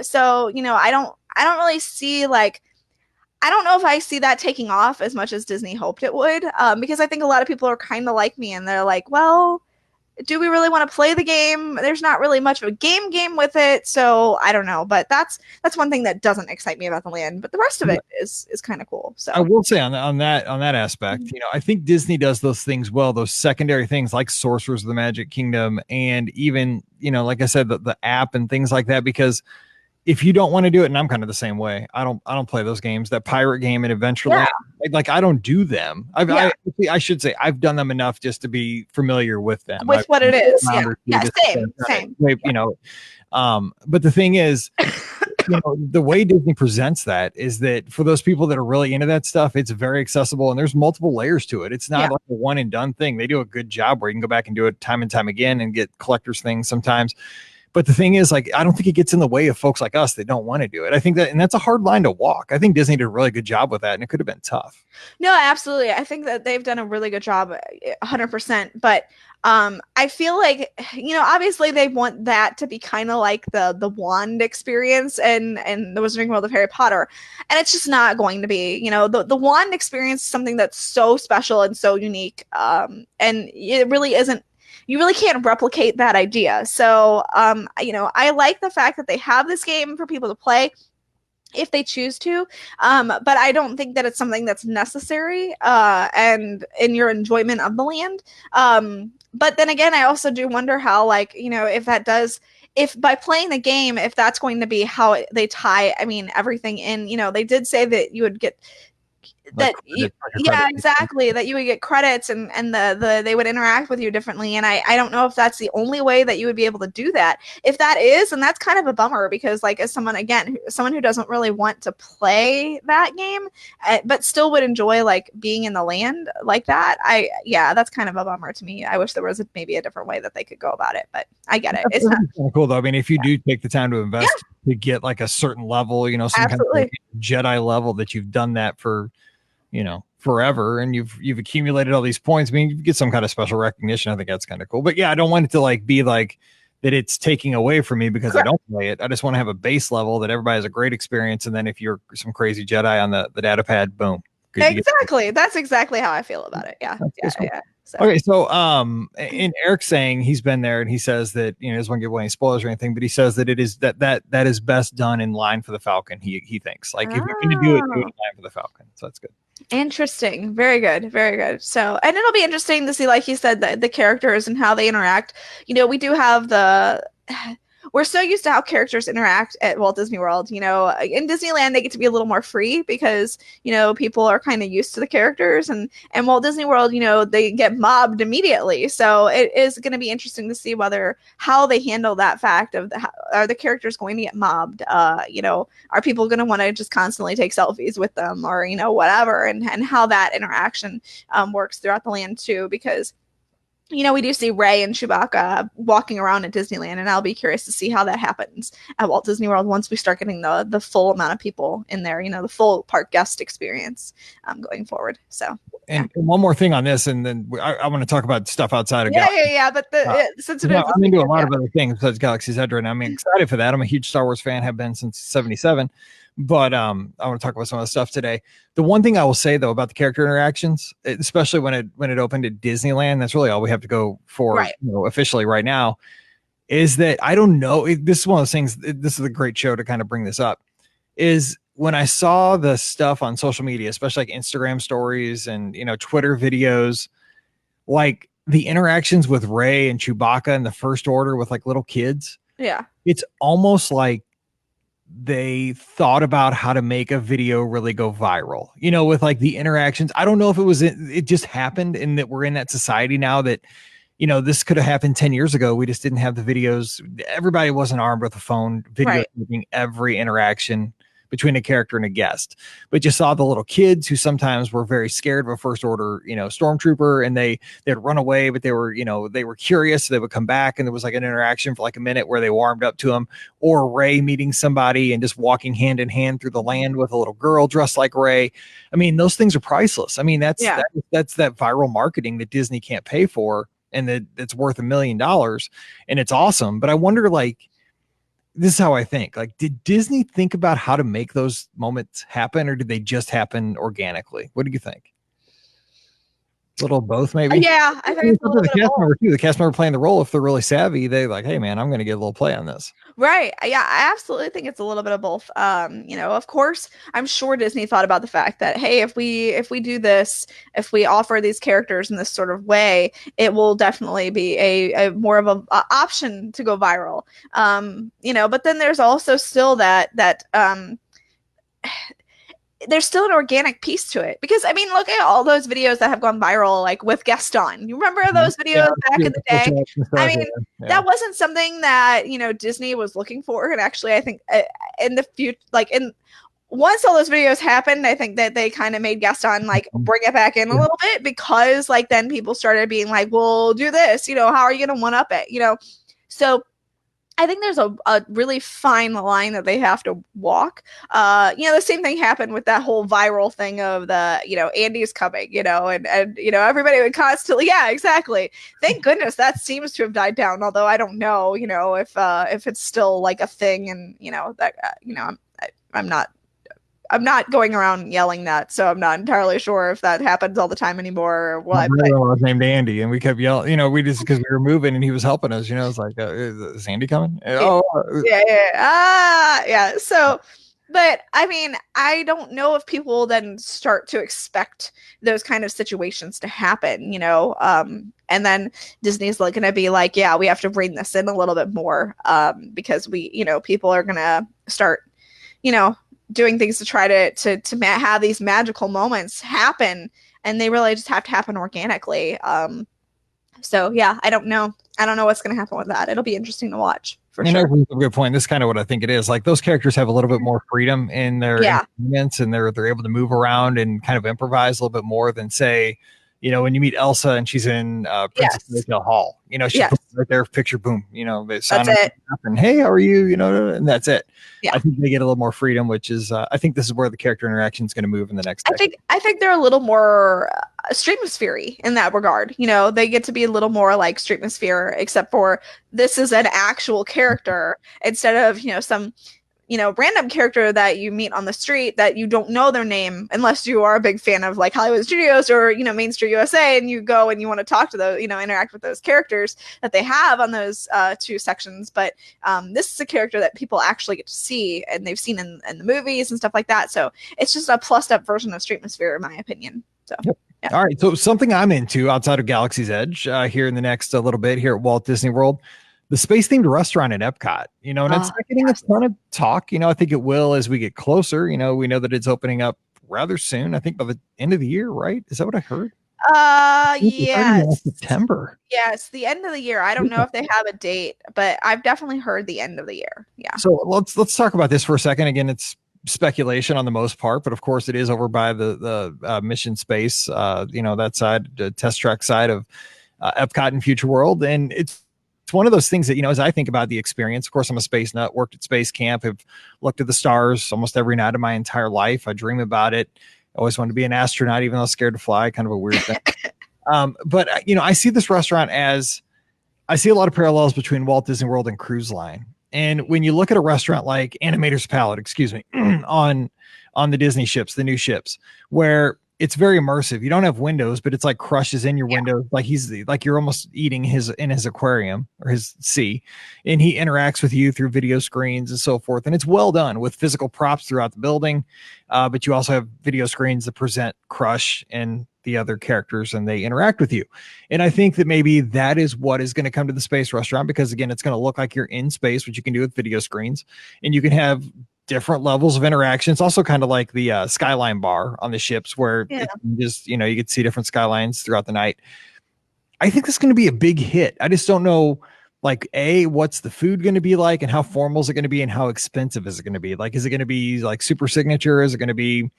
So I don't really see like. I don't know if I see that taking off as much as Disney hoped it would, because I think a lot of people are kind of like me, and they're like, well, do we really want to play the game? There's not really much of a game with it, so I don't know. But that's one thing that doesn't excite me about the land. But the rest of it is kind of cool. I So will say on that aspect, I think Disney does those things well, those secondary things like Sorcerers of the Magic Kingdom, and even like I said, the app and things like that. Because if you don't want to do it, and I'm kind of the same way, I don't play those games. That pirate game and yeah, Adventureland, like I don't do them. yeah, I should say I've done them enough just to be familiar with them. with I've what done it a is. Yeah, round or two yeah, just to same, kind of same. but the thing is, the way Disney presents that is that for those people that are really into that stuff, it's very accessible and there's multiple layers to it. It's not Yeah. like a one and done thing. They do a good job where you can go back and do it time and time again and get collector's things sometimes. But the thing is, like, I don't think it gets in the way of folks like us that don't want to do it. I think that, and that's a hard line to walk. I think Disney did a really good job with that, and it could have been tough. No, absolutely. I think that they've done a really good job, 100%. But I feel like obviously they want that to be kind of like the wand experience and the Wizarding World of Harry Potter, and it's just not going to be. The wand experience is something that's so special and so unique, and it really isn't. You really can't replicate that idea. So, I like the fact that they have this game for people to play if they choose to. But I don't think that it's something that's necessary and in your enjoyment of the land. But then again, I also do wonder how, like, if by playing the game, if that's going to be how they tie, I mean, everything in, they did say that you would get like Yeah, credit. exactly, that you would get credits and they would interact with you differently, and I don't know if that's the only way that you would be able to do that. If that is, and that's kind of a bummer, because like as someone, again, someone who doesn't really want to play that game, but still would enjoy like being in the land like that, yeah, that's kind of a bummer to me. I wish there was maybe a different way that they could go about it, but I get it. It's not. That's kind of cool though. I mean, if you do take the time to Yeah, invest to get like a certain level, some kind of like absolutely. Jedi level, that you've done that for, forever, and you've accumulated all these points. I mean, you get some kind of special recognition. I think that's kind of cool. But yeah, I don't want it to like be like that it's taking away from me because Correct. I don't play it. I just want to have a base level that everybody has a great experience, and then if you're some crazy Jedi on the data pad, boom. Exactly. That's exactly how I feel about it. Yeah. Yeah. Cool. Yeah. So. Okay, so and Eric's saying he's been there, and he says that doesn't want to give away any spoilers or anything, but he says that it is that is best done in line for the Falcon. He thinks like if you're going to do it in line for the Falcon, so that's good. Interesting. Very good. Very good. So, and it'll be interesting to see, like you said, the characters and how they interact. We do have we're so used to how characters interact at Walt Disney World. In Disneyland, they get to be a little more free because, people are kind of used to the characters, and Walt Disney World, they get mobbed immediately. So it is going to be interesting to see how they handle that fact of are the characters going to get mobbed? Are people going to want to just constantly take selfies with them, or, whatever, and how that interaction works throughout the land too, because we do see Rey and Chewbacca walking around at Disneyland, and I'll be curious to see how that happens at Walt Disney World once we start getting the full amount of people in there, the full park guest experience going forward. So, and one more thing on this, and then I want to talk about stuff outside of yeah. But since it is, I'm into a lot of other things besides Galaxy's Edge right now. I'm excited for that. I'm a huge Star Wars fan, have been since '77. But I want to talk about some of the stuff today. The one thing I will say though about the character interactions, especially when it opened at Disneyland, that's really all we have to go for, right. Officially right now, is that I don't know. This is one of those things. This is a great show to kind of bring this up. Is when I saw the stuff on social media, especially like Instagram stories and Twitter videos, like the interactions with Rey and Chewbacca in the First Order with like little kids. Yeah, it's almost like they thought about how to make a video really go viral, with like the interactions. I don't know if it just happened, and that we're in that society now that, this could have happened 10 years ago. We just didn't have the videos. Everybody wasn't armed with a phone, videotaping every interaction between a character and a guest. But you saw the little kids who sometimes were very scared of a First Order, stormtrooper, and they'd run away, but they were curious. So they would come back, and there was like an interaction for like a minute where they warmed up to them, or Rey meeting somebody and just walking hand in hand through the land with a little girl dressed like Rey. I mean, those things are priceless. I mean, that's that viral marketing that Disney can't pay for, and that's worth $1 million, and it's awesome. But I wonder, like, this is how I think. Like, did Disney think about how to make those moments happen, or did they just happen organically? What do you think? A little of both, maybe. Yeah, I think it's a little bit of both. The cast member playing the role, if they're really savvy, they're like, "Hey, man, I'm going to get a little play on this." Right. Yeah, I absolutely think it's a little bit of both. Of course, I'm sure Disney thought about the fact that, hey, if we do this, if we offer these characters in this sort of way, it will definitely be a more of a option to go viral. But then there's also still that there's still an organic piece to it, because I mean, look at all those videos that have gone viral, like with Gaston. You remember those videos back in the day? I mean, that wasn't something that Disney was looking for, and actually, I think in the future, once all those videos happened, I think that they kind of made Gaston like bring it back in a little bit, because like then people started being like, "Well, do this, how are you going to one up it?" So I think there's a really fine line that they have to walk. The same thing happened with that whole viral thing of the, Andy's coming, and everybody would constantly, yeah, exactly. Thank goodness that seems to have died down. Although I don't know, if it's still like a thing, and I'm not going around yelling that, so I'm not entirely sure if that happens all the time anymore or what. My brother was named Andy, and we kept yelling. We just, because we were moving and he was helping us. It's like, is Andy coming? Yeah. So, but I mean, I don't know if people then start to expect those kind of situations to happen, and then Disney's going to be like, yeah, we have to bring this in a little bit more, because we, people are going to start, doing things to try to have these magical moments happen, and they really just have to happen organically. So yeah, I don't know. I don't know what's going to happen with that. It'll be interesting to watch for And sure. that's a good point. This is kind of what I think it is. Like those characters have a little bit more freedom in their Yeah. movements, and they're able to move around and kind of improvise a little bit more than say, you know, when you meet Elsa and she's in Princess Yes. Mayfield Hall. You know, she's Yes. right there, picture, boom. You know, they That's it. and hey, how are you? You know, and that's it. Yeah. I think they get a little more freedom, which is I think this is where the character interaction is going to move in the next. I think they're a little more streetmosphere in that regard. You know, they get to be a little more like streetmosphere, except for this is an actual character instead of, you know, some, you know, random character that you meet on the street that you don't know their name unless you are a big fan of like Hollywood Studios or, you know, Main Street USA, and you go and you want to talk to those, you know, interact with those characters that they have on those two sections. But this is a character that people actually get to see and they've seen in the movies and stuff like that. So it's just a plussed up version of Streetmosphere, in my opinion. So. Yep. Yeah. All right. So something I'm into outside of Galaxy's Edge here in the next little bit here at Walt Disney World, the space themed restaurant in Epcot, you know, and it's not getting a ton of talk. You know, I think it will as we get closer. You know, we know that it's opening up rather soon. I think by the end of the year, right? Is that what I heard? Yes. September. Yes, the end of the year. I don't know if they have a date, but I've definitely heard the end of the year. Yeah. So let's talk about this for a second. Again, it's speculation on the most part, but of course it is over by the mission space, you know, that side, the test track side of Epcot and Future World. And it's one of those things that, you know, as I think about the experience, of course, I'm a space nut, worked at space camp, have looked at the stars almost every night of my entire life. I dream about it. I always wanted to be an astronaut, even though I was scared to fly, kind of a weird thing. But, you know, I see this restaurant as, I see a lot of parallels between Walt Disney World and Cruise Line. And when you look at a restaurant like Animator's Palette, excuse me, on the Disney ships, the new ships, where it's very immersive. You don't have windows, but it's like crushes in your window. Like like you're almost eating in his aquarium or his sea, and he interacts with you through video screens and so forth. And it's well done with physical props throughout the building. But you also have video screens that present Crush and the other characters, and they interact with you. And I think that maybe that is what is going to come to the space restaurant, because again, it's going to look like you're in space, which you can do with video screens, and you can have different levels of interaction. It's also kind of like the skyline bar on the ships, where it just, you know, you could see different skylines throughout the night. I think this is going to be a big hit. I just don't know, like, what's the food going to be like, and how formal is it going to be, and how expensive is it going to be? Like, is it going to be like super signature? Is it going to be,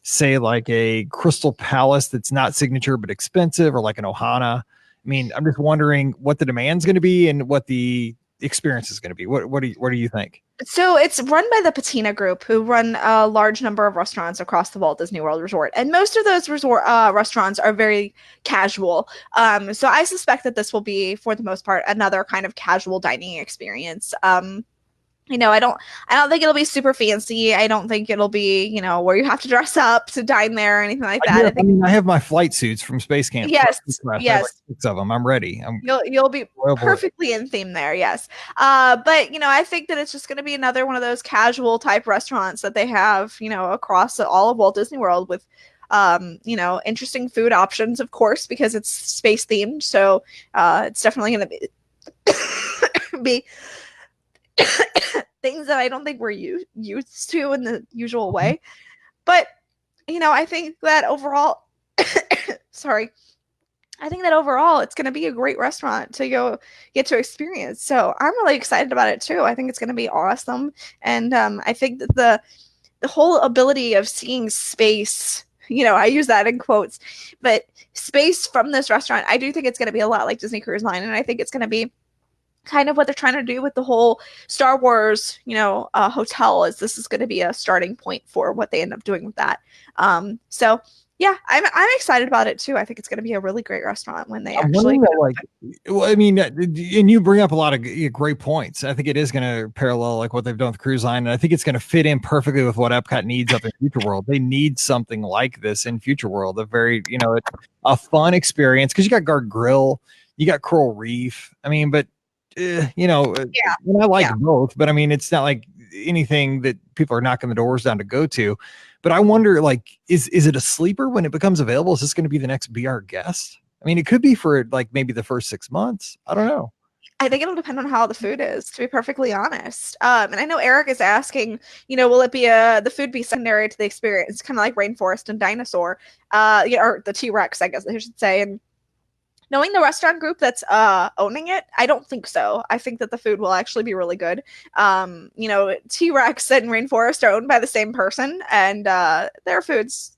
say, like a Crystal Palace that's not signature but expensive, or like an Ohana? I mean, I'm just wondering what the demand's going to be and what the experience is going to be. What do you think? So it's run by the Patina Group, who run a large number of restaurants across the Walt Disney World Resort, and most of those restaurants are very casual. So I suspect that this will be, for the most part, another kind of casual dining experience. You know, I don't think it'll be super fancy. I don't think it'll be, you know, where you have to dress up to dine there or anything like that. I have my flight suits from Space Camp. Yes, yes. Like 6 of them. I'm ready. You'll be perfectly in theme there. Yes. But, you know, I think that it's just going to be another one of those casual type restaurants that they have, you know, across all of Walt Disney World, with, you know, interesting food options, of course, because it's space themed. So it's definitely going to be things that I don't think we're used to in the usual way. But, you know, I think that overall, sorry, I think that overall it's going to be a great restaurant to go get to experience. So I'm really excited about it too. I think it's going to be awesome. And I think that the whole ability of seeing space, you know, I use that in quotes, but space from this restaurant, I do think it's going to be a lot like Disney Cruise Line. And I think it's going to be kind of what they're trying to do with the whole Star Wars, you know, hotel, is this is going to be a starting point for what they end up doing with that. So yeah, I'm excited about it too. I think it's going to be a really great restaurant when they actually. Well, I mean, and you bring up a lot of great points. I think it is going to parallel like what they've done with Cruise Line, and I think it's going to fit in perfectly with what Epcot needs up in Future World. They need something like this in Future World, a very, you know, a fun experience, because you got Guard Grill, you got Coral Reef. I mean, but you know, I like both, but I mean, it's not like anything that people are knocking the doors down to go to. But I wonder, like, is it a sleeper when it becomes available? Is this going to be the next Be Our Guest? I mean, it could be for like maybe the first 6 months. I don't know. I think it'll depend on how the food is, to be perfectly honest. And I know Eric is asking, will it be the food be secondary to the experience, kind of like Rainforest and Dinosaur, or the T-Rex, I guess I should say. And knowing the restaurant group that's owning it, I don't think so. I think that the food will actually be really good. T-Rex and Rainforest are owned by the same person, and their food's,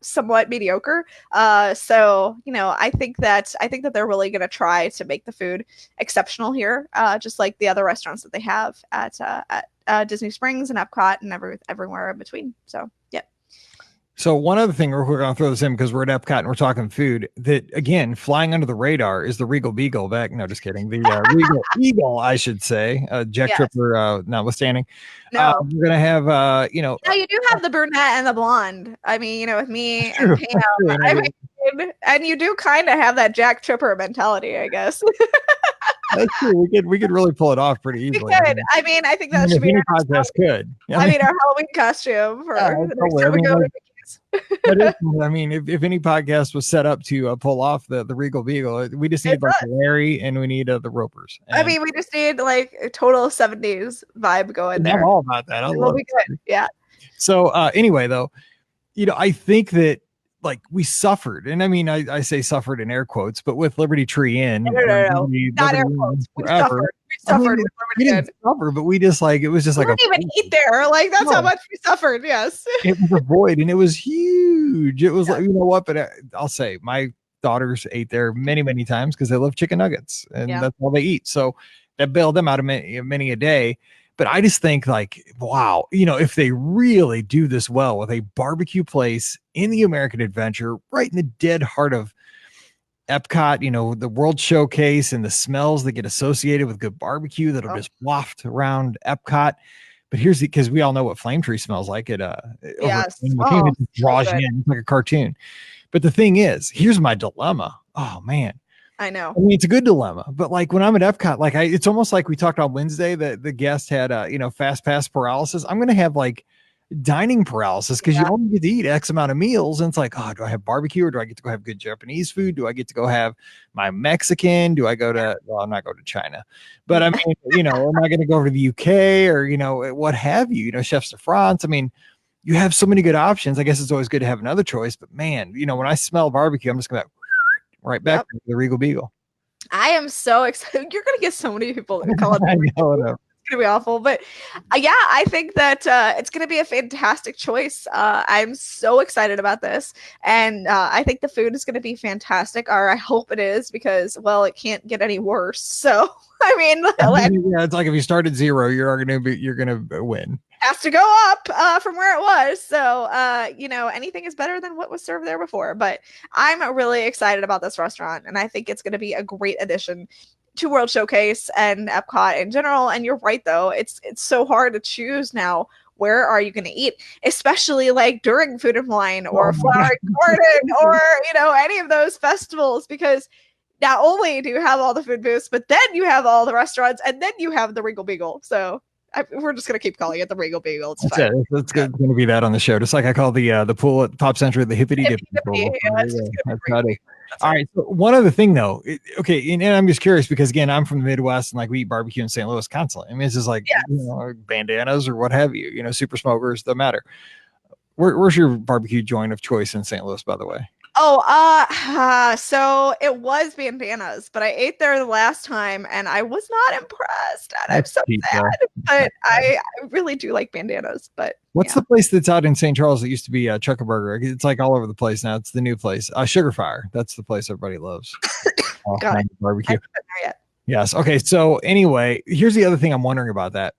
somewhat mediocre. I think that they're really going to try to make the food exceptional here, just like the other restaurants that they have at Disney Springs and Epcot and everywhere in between. So, yeah. So one other thing, we're going to throw this in because we're at Epcot and we're talking food, that again, flying under the radar is the Regal Beagle back. No, just kidding. The Regal Eagle, I should say, Jack Tripper notwithstanding. No. We're going to have, No, you do have the brunette and the blonde. I mean, with me and Pam, and you do kind of have that Jack Tripper mentality, I guess. That's true. We could really pull it off pretty easily. We could. I mean, I think that should be our podcast. Could. I mean, our Halloween costume for I mean, if any podcast was set up to pull off the Regal Beagle, we just need like Larry and we need the Ropers. And I mean, we just need like a total 70s vibe going there. I'm all about that. I love it. Yeah. So anyway, though, I think that like we suffered, and I mean, I say suffered in air quotes, but with Liberty Tree Inn, no, not air quotes. We suffered. We didn't suffer, but we just like, it was just we like didn't even eat there. Like that's how much we suffered. Yes, it was a void, and it was huge. It was like, you know what? But I'll say my daughters ate there many, many times because they love chicken nuggets, and that's all they eat. So that bailed them out of many a day. But I just think like, wow, if they really do this well with a barbecue place in the American Adventure, right in the dead heart of Epcot, the World Showcase and the smells that get associated with good barbecue that'll just waft around Epcot. But here's because we all know what Flame Tree smells like. It draws you in. It's like a cartoon. But the thing is, here's my dilemma. Oh man. I know. I mean, it's a good dilemma, but like when I'm at Epcot, like it's almost like we talked on Wednesday that the guest had, Fastpass Paralysis. I'm going to have like dining paralysis because you only get to eat X amount of meals. And it's like, oh, do I have barbecue or do I get to go have good Japanese food? Do I get to go have my Mexican? Do I go to, well, I'm not going to China, but I mean, am I going to go over to the UK or, what have you, Chefs de France? I mean, you have so many good options. I guess it's always good to have another choice, but man, when I smell barbecue, I'm just going to right back to the Regal Beagle. I am so excited. You're going to get so many people that call it. I know. It's going to be awful. But I think that it's going to be a fantastic choice. I'm so excited about this. And I think the food is going to be fantastic, or I hope it is, because, well, it can't get any worse. So, I mean, it's like if you start at zero, you're going to win. Has to go up from where it was. So, anything is better than what was served there before. But I'm really excited about this restaurant, and I think it's going to be a great addition to World Showcase and Epcot in general. And you're right, though. It's so hard to choose now. Where are you going to eat, especially like during Food and Wine or Flower Garden or, any of those festivals, because not only do you have all the food booths, but then you have all the restaurants, and then you have the Regal Beagle. So we're just going to keep calling it the Regal Beagle. It's fine. That's good. It's going to be that on the show. Just like I call the pool at Pop Century the Hippity Dippity Pool. All right. So one other thing though. And I'm just curious because again, I'm from the Midwest and like we eat barbecue in St. Louis constantly. I mean, this is like bandanas or what have you, super smokers, don't matter. Where's your barbecue joint of choice in St. Louis, by the way? So it was bandanas, but I ate there the last time and I was not impressed. And I'm so sad, but I really do like bandanas. But what's the place that's out in St. Charles that used to be Chuck-a-Burger? It's like all over the place now. It's the new place. Sugar Fire. That's the place everybody loves. Got it. Barbecue. I haven't been there yet. Yes. Okay. So anyway, here's the other thing I'm wondering about that.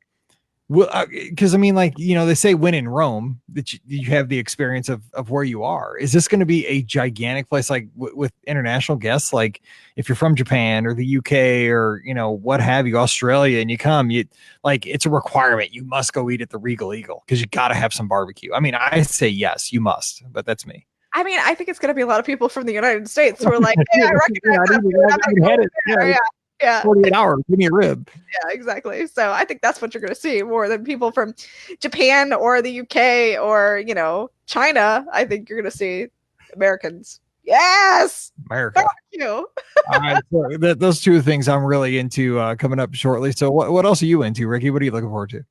Well, because I mean, like, they say when in Rome that you have the experience of where you are. Is this going to be a gigantic place like with international guests? Like if you're from Japan or the UK or, what have you, Australia, and you come, it's a requirement. You must go eat at the Regal Eagle because you got to have some barbecue. I mean, I say yes, you must, but that's me. I mean, I think it's going to be a lot of people from the United States who are like, hey, I recognize that. Yeah. 48 hours, give me a rib. Yeah, exactly. So I think that's what you're going to see more than people from Japan or the UK or, China. I think you're going to see Americans Yes. America. Thank you. All right, so those two things I'm really into coming up shortly. So what else are you into, Ricky? What are you looking forward to?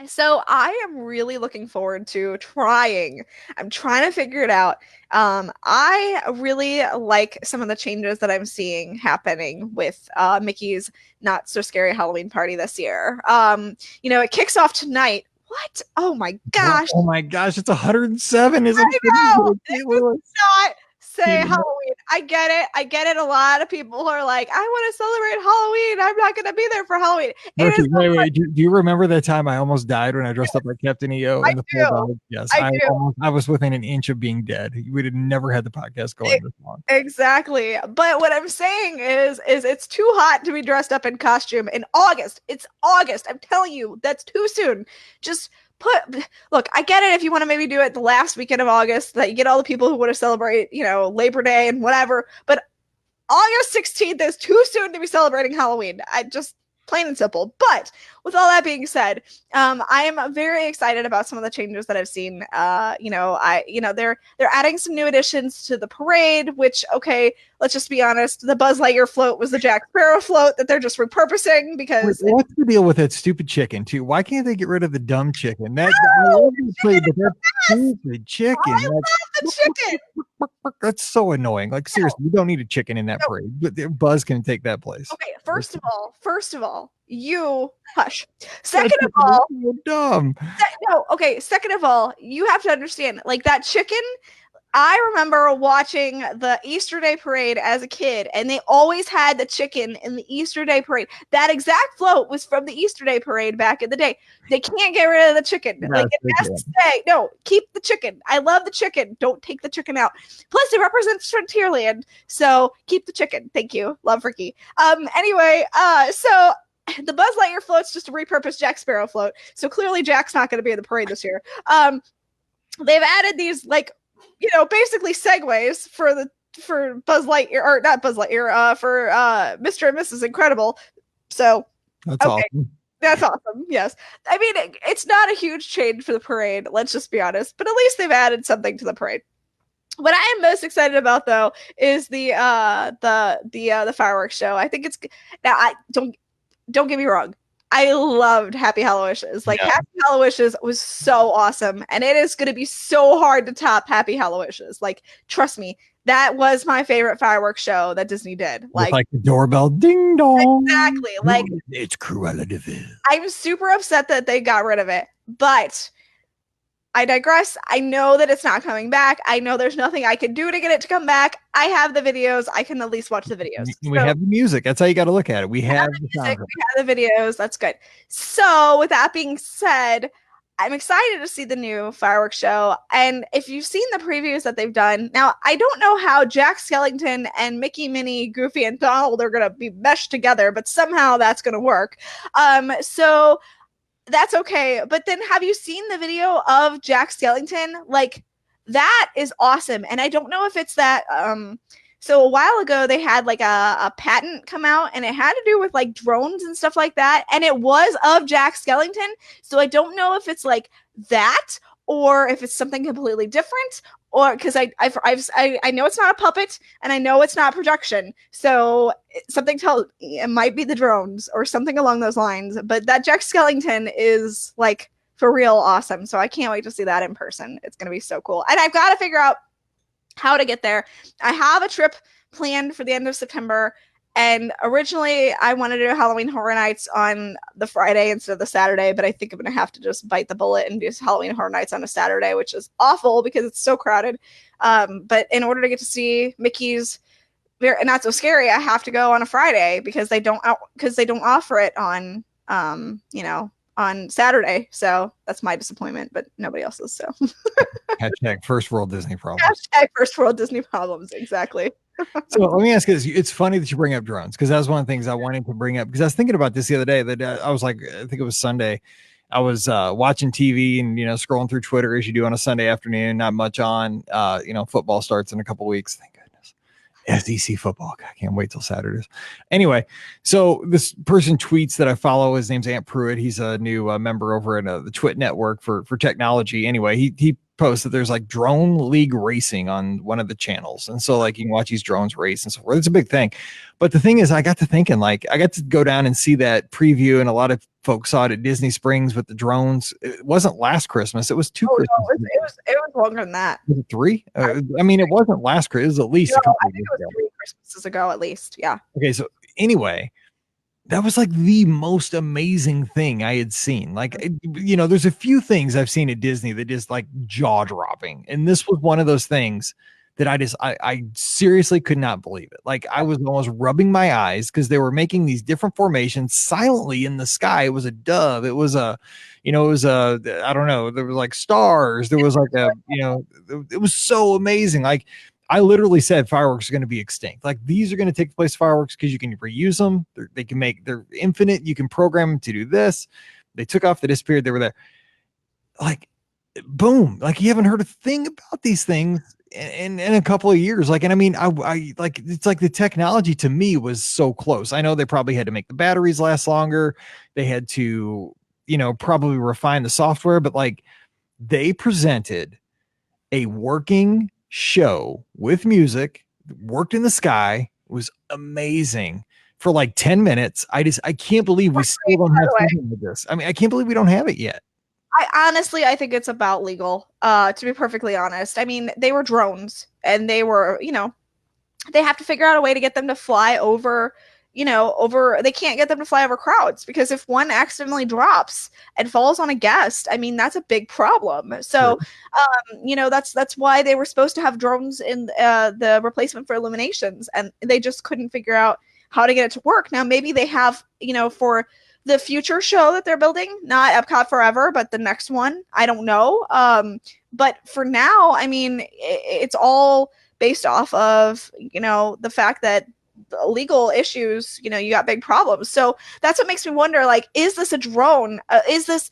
So I am really looking forward to trying. I'm trying to figure it out. I really like some of the changes that I'm seeing happening with Mickey's Not So Scary Halloween Party this year. It kicks off tonight. What? Oh my What? gosh. Oh my gosh, it's 107, isn't I know. This is it? not say Halloween. I get it. I get it. A lot of people are like, I want to celebrate Halloween. I'm not going to be there for Halloween. It is. Wait. Do you remember that time I almost died when I dressed up like Captain EO I in the full do. dog? Yes, I do. I was within an inch of being dead. We'd have never had the podcast going this long. Exactly. But what I'm saying is it's too hot to be dressed up in costume in August. It's August. I'm telling you, that's too soon. Just look, I get it if you want to maybe do it the last weekend of August, that you get all the people who want to celebrate, Labor Day and whatever. But August 16th is too soon to be celebrating Halloween. I just plain and simple. But with all that being said, I am very excited about some of the changes that I've seen. They're adding some new additions to the parade, which, okay, let's just be honest, the Buzz Lightyear float was the Jack Sparrow float that they're just repurposing because what's the deal with that stupid chicken too? Why can't they get rid of the dumb chicken? That stupid chicken. I love the chicken. That's so annoying. Like seriously, you don't need a chicken in that parade. But Buzz can take that place. Okay, first of all, you hush. Second of all, so dumb. Second of all, you have to understand, like that chicken. I remember watching the Easter Day parade as a kid, and they always had the chicken in the Easter Day parade. That exact float was from the Easter Day parade back in the day. They can't get rid of the chicken. Yes, like it has to stay. No, keep the chicken. I love the chicken. Don't take the chicken out. Plus, it represents Frontierland, so keep the chicken. Thank you. Love Ricky. So the Buzz Lightyear float's just a repurposed Jack Sparrow float. So clearly Jack's not going to be in the parade this year. They've added these basically segues for Buzz Lightyear, or not Buzz Lightyear, for Mr. and Mrs. Incredible. So that's awesome. That's awesome. Yes. I mean, it's not a huge change for the parade. Let's just be honest, but at least they've added something to the parade. What I am most excited about, though, is the fireworks show. I think it's now. I don't get me wrong. I loved Happy Hallowishes. Happy Hallowishes was so awesome, and it is going to be so hard to top Happy Hallowishes. Like, trust me, that was my favorite fireworks show that Disney did. Like the doorbell, ding dong. Exactly. Like it's Cruella de Vil. I'm super upset that they got rid of it, but I digress. I know that it's not coming back. I know there's nothing I can do to get it to come back. I have the videos. I can at least watch the videos. We have the music. That's how you got to look at it. We have the music. We have the videos. That's good. So with that being said, I'm excited to see the new fireworks show. And if you've seen the previews that they've done, now I don't know how Jack Skellington and Mickey, Minnie, Goofy, and Donald are going to be meshed together, but somehow that's going to work. So that's okay. But then have you seen the video of Jack Skellington? Like, that is awesome. And I don't know if it's that. So a while ago, they had like a patent come out, and it had to do with like drones and stuff like that. And it was of Jack Skellington. So I don't know if it's like that or if it's something completely different, or because I know it's not a puppet and I know it's not production. So something tells it might be the drones or something along those lines. But that Jack Skellington is like for real awesome. So I can't wait to see that in person. It's going to be so cool. And I've got to figure out how to get there. I have a trip planned for the end of September. And originally, I wanted to do Halloween Horror Nights on the Friday instead of the Saturday, but I think I'm going to have to just bite the bullet and do Halloween Horror Nights on a Saturday, which is awful because it's so crowded. But in order to get to see Mickey's Not So Scary, I have to go on a Friday because they don't offer it on on Saturday. So that's my disappointment, but nobody else's. So hashtag first world Disney problems. Hashtag first world Disney problems. Exactly. So let me ask you this. It's funny that you bring up drones because that was one of the things I wanted to bring up because I was thinking about this the other day that I was like, I think it was Sunday. I was watching TV and, scrolling through Twitter as you do on a Sunday afternoon, not much on, football starts in a couple weeks. Thank goodness. SEC football. God, I can't wait till Saturdays. Anyway, so this person tweets that I follow. His name's Ant Pruitt. He's a new member over at the Twit network for technology. Anyway, he post that there's like drone league racing on one of the channels. And so like you can watch these drones race and so forth. It's a big thing. But the thing is, I got to thinking, like, I got to go down and see that preview, and a lot of folks saw it at Disney Springs with the drones. It wasn't last Christmas. It was two Oh Christmases. no, it was longer than that. Was it three? I mean, it wasn't last Christmas. It was at least a couple I of think years it was ago. 3 Christmases ago at least. Yeah. Okay, so anyway, that was like the most amazing thing I had seen. Like, there's a few things I've seen at Disney that is like jaw dropping. And this was one of those things that I seriously could not believe it. Like, I was almost rubbing my eyes because they were making these different formations silently in the sky. It was a dove. It was I don't know. There was like stars. There was like it was so amazing. Like, I literally said fireworks are going to be extinct. Like, these are going to take place fireworks because you can reuse them. They're infinite. You can program them to do this. They took off, they disappeared. They were there. Like, boom. Like, you haven't heard a thing about these things in a couple of years. Like, and I mean, I like, it's like the technology to me was so close. I know they probably had to make the batteries last longer. They had to, probably refine the software, but like, they presented a working show with music, worked in the sky, was amazing for like 10 minutes. I can't believe we still don't have something like this. I mean, I can't believe we don't have it yet. I think it's about legal, to be perfectly honest. I mean, they were drones and they were, they have to figure out a way to get them to fly over, they can't get them to fly over crowds, because if one accidentally drops and falls on a guest, I mean, that's a big problem. So, that's why they were supposed to have drones in the replacement for Illuminations, and they just couldn't figure out how to get it to work. Now, maybe they have, for the future show that they're building, not Epcot Forever, but the next one, I don't know. But for now, I mean, it's all based off of, the fact that legal issues, you got big problems. So that's what makes me wonder, like, is this a drone? Is this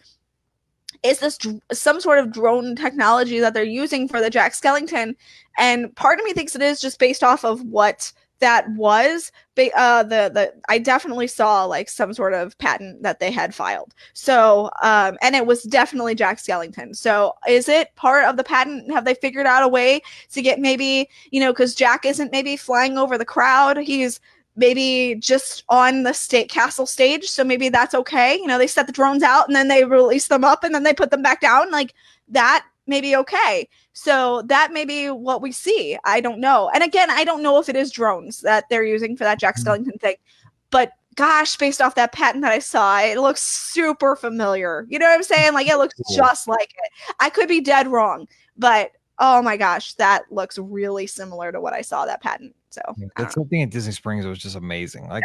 some sort of drone technology that they're using for the Jack Skellington? And part of me thinks it is just based off of what that was. I definitely saw like some sort of patent that they had filed. So, and it was definitely Jack Skellington. So is it part of the patent? Have they figured out a way to get maybe, because Jack isn't maybe flying over the crowd. He's maybe just on the state castle stage. So maybe that's okay. They set the drones out and then they release them up and then they put them back down. Like, that may be okay. So that may be what we see. I don't know. And again, I don't know if it is drones that they're using for that Jack Skellington thing. But gosh, based off that patent that I saw, it looks super familiar. You know what I'm saying? Like, it looks just like it. I could be dead wrong, but oh my gosh, that looks really similar to what I saw that patent. So that's something at Disney Springs. It was just amazing. Like,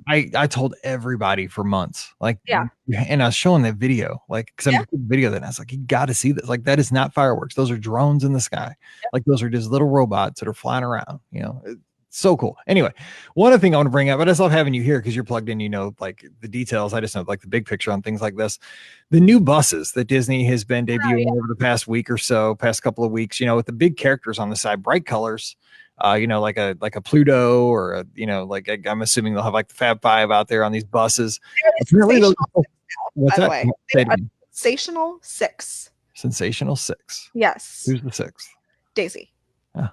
I told everybody for months, like, and I was showing that video, like, because I'm video that I was like, you got to see this. Like, that is not fireworks. Those are drones in the sky. Like, those are just little robots that are flying around. It's so cool. Anyway, one other thing I want to bring up, I just love having you here because you're plugged in. Like the details. I just know like the big picture on things like this. The new buses that Disney has been debuting over the past week or so, past couple of weeks. With the big characters on the side, bright colors. Like a Pluto or I'm assuming they'll have like the Fab Five out there on these buses. What's that? Sensational Six. Sensational Six. Yes. Who's the sixth? Daisy. Oh.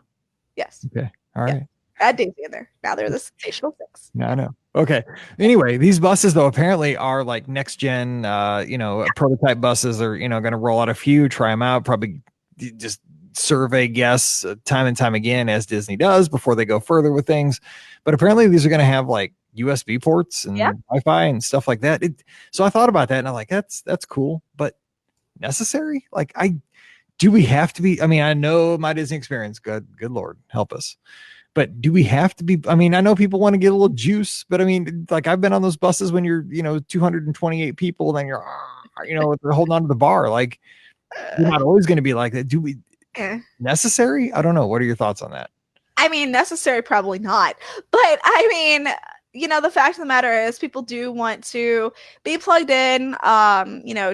Yes. Okay. All right. Add Daisy in there. Now they're the Sensational Six. No, I know. Okay. Anyway, these buses though apparently are like next gen. Prototype buses are going to roll out a few, try them out, probably just survey guests time and time again, as Disney does before they go further with things. But apparently these are going to have like USB ports and Wi-Fi and stuff like that. So I thought about that and I'm like, that's cool, but necessary? Like, do we have to be? I mean, I know my Disney experience. Good Lord, help us. But do we have to be? I mean, I know people want to get a little juice, but I mean, like, I've been on those buses when you're, 228 people, then you're, they're holding on to the bar. Like, you're not always going to be like that. Do we? Necessary? I don't know. What are your thoughts on that? I mean, necessary, probably not. But I mean, the fact of the matter is people do want to be plugged in,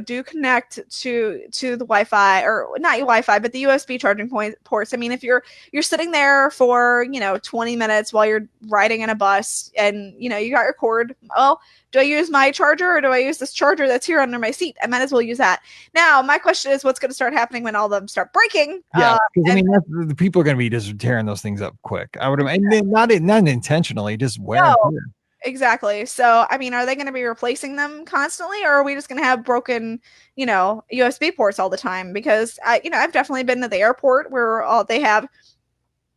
do connect to the Wi-Fi, or not Wi-Fi, but the USB charging ports. I mean, if you're sitting there for, 20 minutes while you're riding in a bus and, you got your cord, well, do I use my charger or do I use this charger that's here under my seat? I might as well use that. Now, my question is, what's going to start happening when all of them start breaking? Yeah, because I mean, the people are going to be just tearing those things up quick. I would imagine, not intentionally, just wear and tear. Exactly. So, I mean, are they going to be replacing them constantly, or are we just going to have broken, USB ports all the time? Because I've definitely been to the airport where they have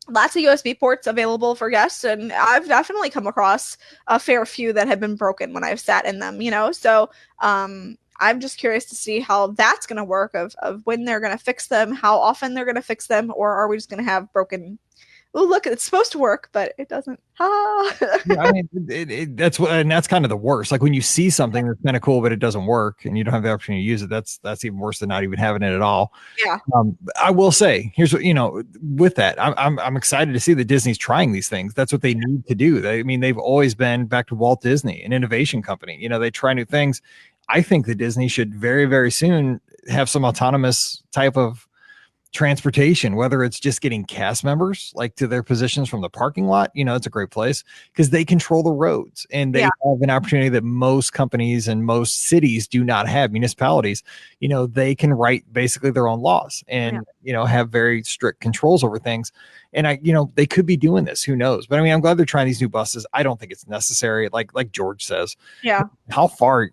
lots of USB ports available for guests, and I've definitely come across a fair few that have been broken when I've sat in them. So, I'm just curious to see how that's going to work, of when they're going to fix them, how often they're going to fix them, or are we just going to have broken? Oh, look, it's supposed to work, but it doesn't. Yeah, I mean, that's kind of the worst. Like when you see something that's kind of cool, but it doesn't work, and you don't have the opportunity to use it. That's even worse than not even having it at all. Yeah. I will say, here's what, with that, I'm excited to see that Disney's trying these things. That's what they need to do. They've always been, back to Walt Disney, an innovation company. They try new things. I think that Disney should very, very soon have some autonomous type of transportation, whether it's just getting cast members like to their positions from the parking lot. It's a great place because they control the roads, and they have an opportunity that most companies and most cities do not have. Municipalities, they can write basically their own laws and have very strict controls over things. And they could be doing this, who knows? But I mean, I'm glad they're trying these new buses. I don't think it's necessary, like George says. Yeah. How far,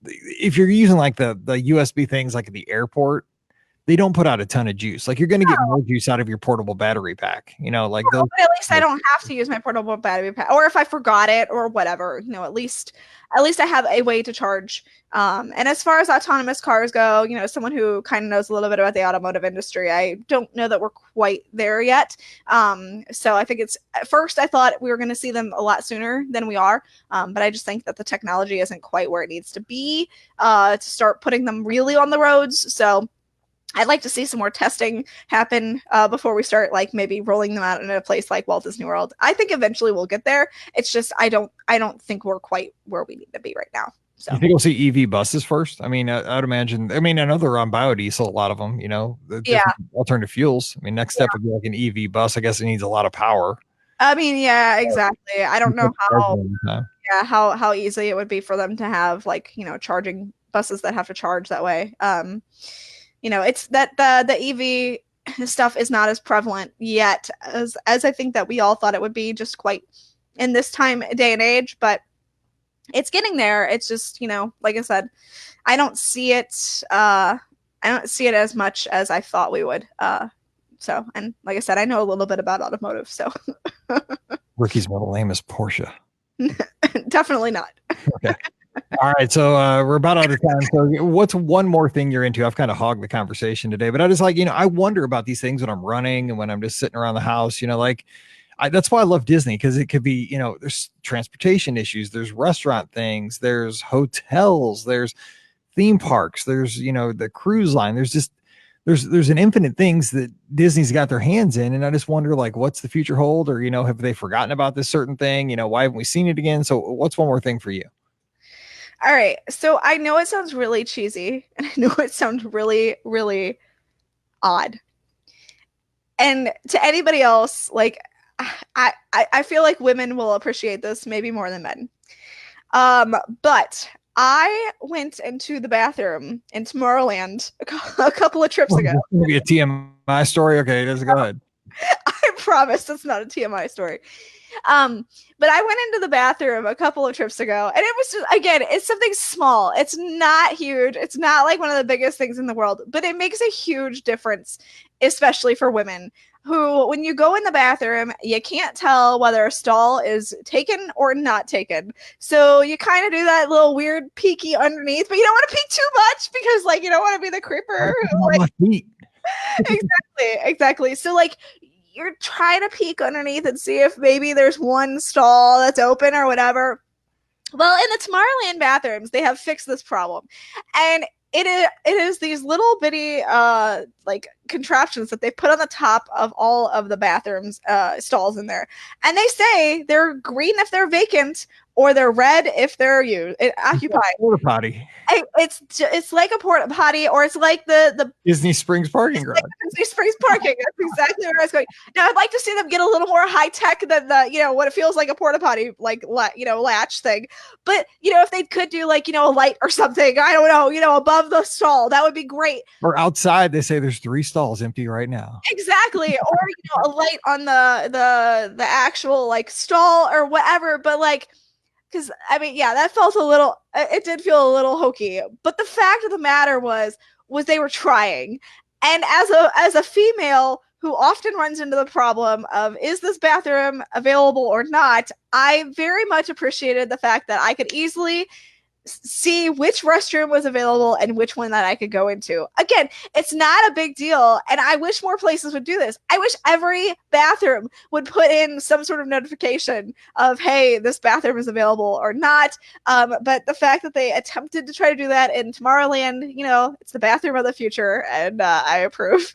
if you're using like the USB things like at the airport, they don't put out a ton of juice. Like you're going to get more juice out of your portable battery pack, those. But at least I don't have to use my portable battery pack, or if I forgot it or whatever, at least I have a way to charge. And as far as autonomous cars go, someone who kind of knows a little bit about the automotive industry, I don't know that we're quite there yet. So I think at first I thought we were going to see them a lot sooner than we are. But I just think that the technology isn't quite where it needs to be to start putting them really on the roads. So I'd like to see some more testing happen before we start, like, maybe rolling them out in a place like Walt Disney World. I think eventually we'll get there. It's just I don't think we're quite where we need to be right now. So you think we'll see EV buses first? I mean, I'd imagine. I mean, I know they're on biodiesel, a lot of them. Alternative fuels. I mean, next step would be like an EV bus. I guess it needs a lot of power. I mean, yeah, exactly. I don't know how easy it would be for them to have, like, charging buses that have to charge that way. It's that the EV stuff is not as prevalent yet as I think that we all thought it would be, just quite in this day and age, but it's getting there. It's just, like I said, I don't see it as much as I thought we would. And like I said, I know a little bit about automotive, so. Ricky's middle name is Portia. Definitely not. Okay. All right, so we're about out of time. So what's one more thing you're into? I've kind of hogged the conversation today, but I just I wonder about these things when I'm running and when I'm just sitting around the house, that's why I love Disney, because it could be, there's transportation issues, there's restaurant things, there's hotels, there's theme parks, there's, the cruise line, there's an infinite things that Disney's got their hands in. And I just wonder, like, what's the future hold? Or, have they forgotten about this certain thing? Why haven't we seen it again? So what's one more thing for you? All right. So I know it sounds really cheesy, and I know it sounds really, really odd. And to anybody else, like, I feel like women will appreciate this maybe more than men. But I went into the bathroom in Tomorrowland a couple of trips ago. Maybe a TMI story. Okay, let's go ahead. I promise it's not a TMI story. But I went into the bathroom a couple of trips ago, and it was just, again, it's something small. It's not huge. It's not like one of the biggest things in the world, but it makes a huge difference, especially for women who, when you go in the bathroom, you can't tell whether a stall is taken or not taken. So you kind of do that little weird peeky underneath, but you don't want to peek too much because, like, you don't want to be the creeper. Exactly. So, like, you're trying to peek underneath and see if maybe there's one stall that's open or whatever. Well, in the Tomorrowland bathrooms, they have fixed this problem. And it is these little bitty like contraptions that they put on the top of all of the bathrooms stalls in there, and they say they're green if they're vacant or they're red if they're occupied. Porta potty. It's like a porta potty, or it's like the Disney Springs parking garage. Disney Springs parking. That's exactly where I was going. Now I'd like to see them get a little more high tech than the what it feels like a porta potty like latch thing. But if they could do like a light or something, I don't know, above the stall, that would be great. Or outside, they say there's 3 stalls empty right now. Exactly, or a light on the actual like stall or whatever. But like, because I mean, yeah, that felt a little. It did feel a little hokey. But the fact of the matter was they were trying. And as a female who often runs into the problem of, is this bathroom available or not, I very much appreciated the fact that I could easily see which restroom was available and which one that I could go into. Again, it's not a big deal, and I wish more places would do this. I wish every bathroom would put in some sort of notification of, hey, this bathroom is available or not. But the fact that they attempted to try to do that in Tomorrowland, it's the bathroom of the future, and I approve.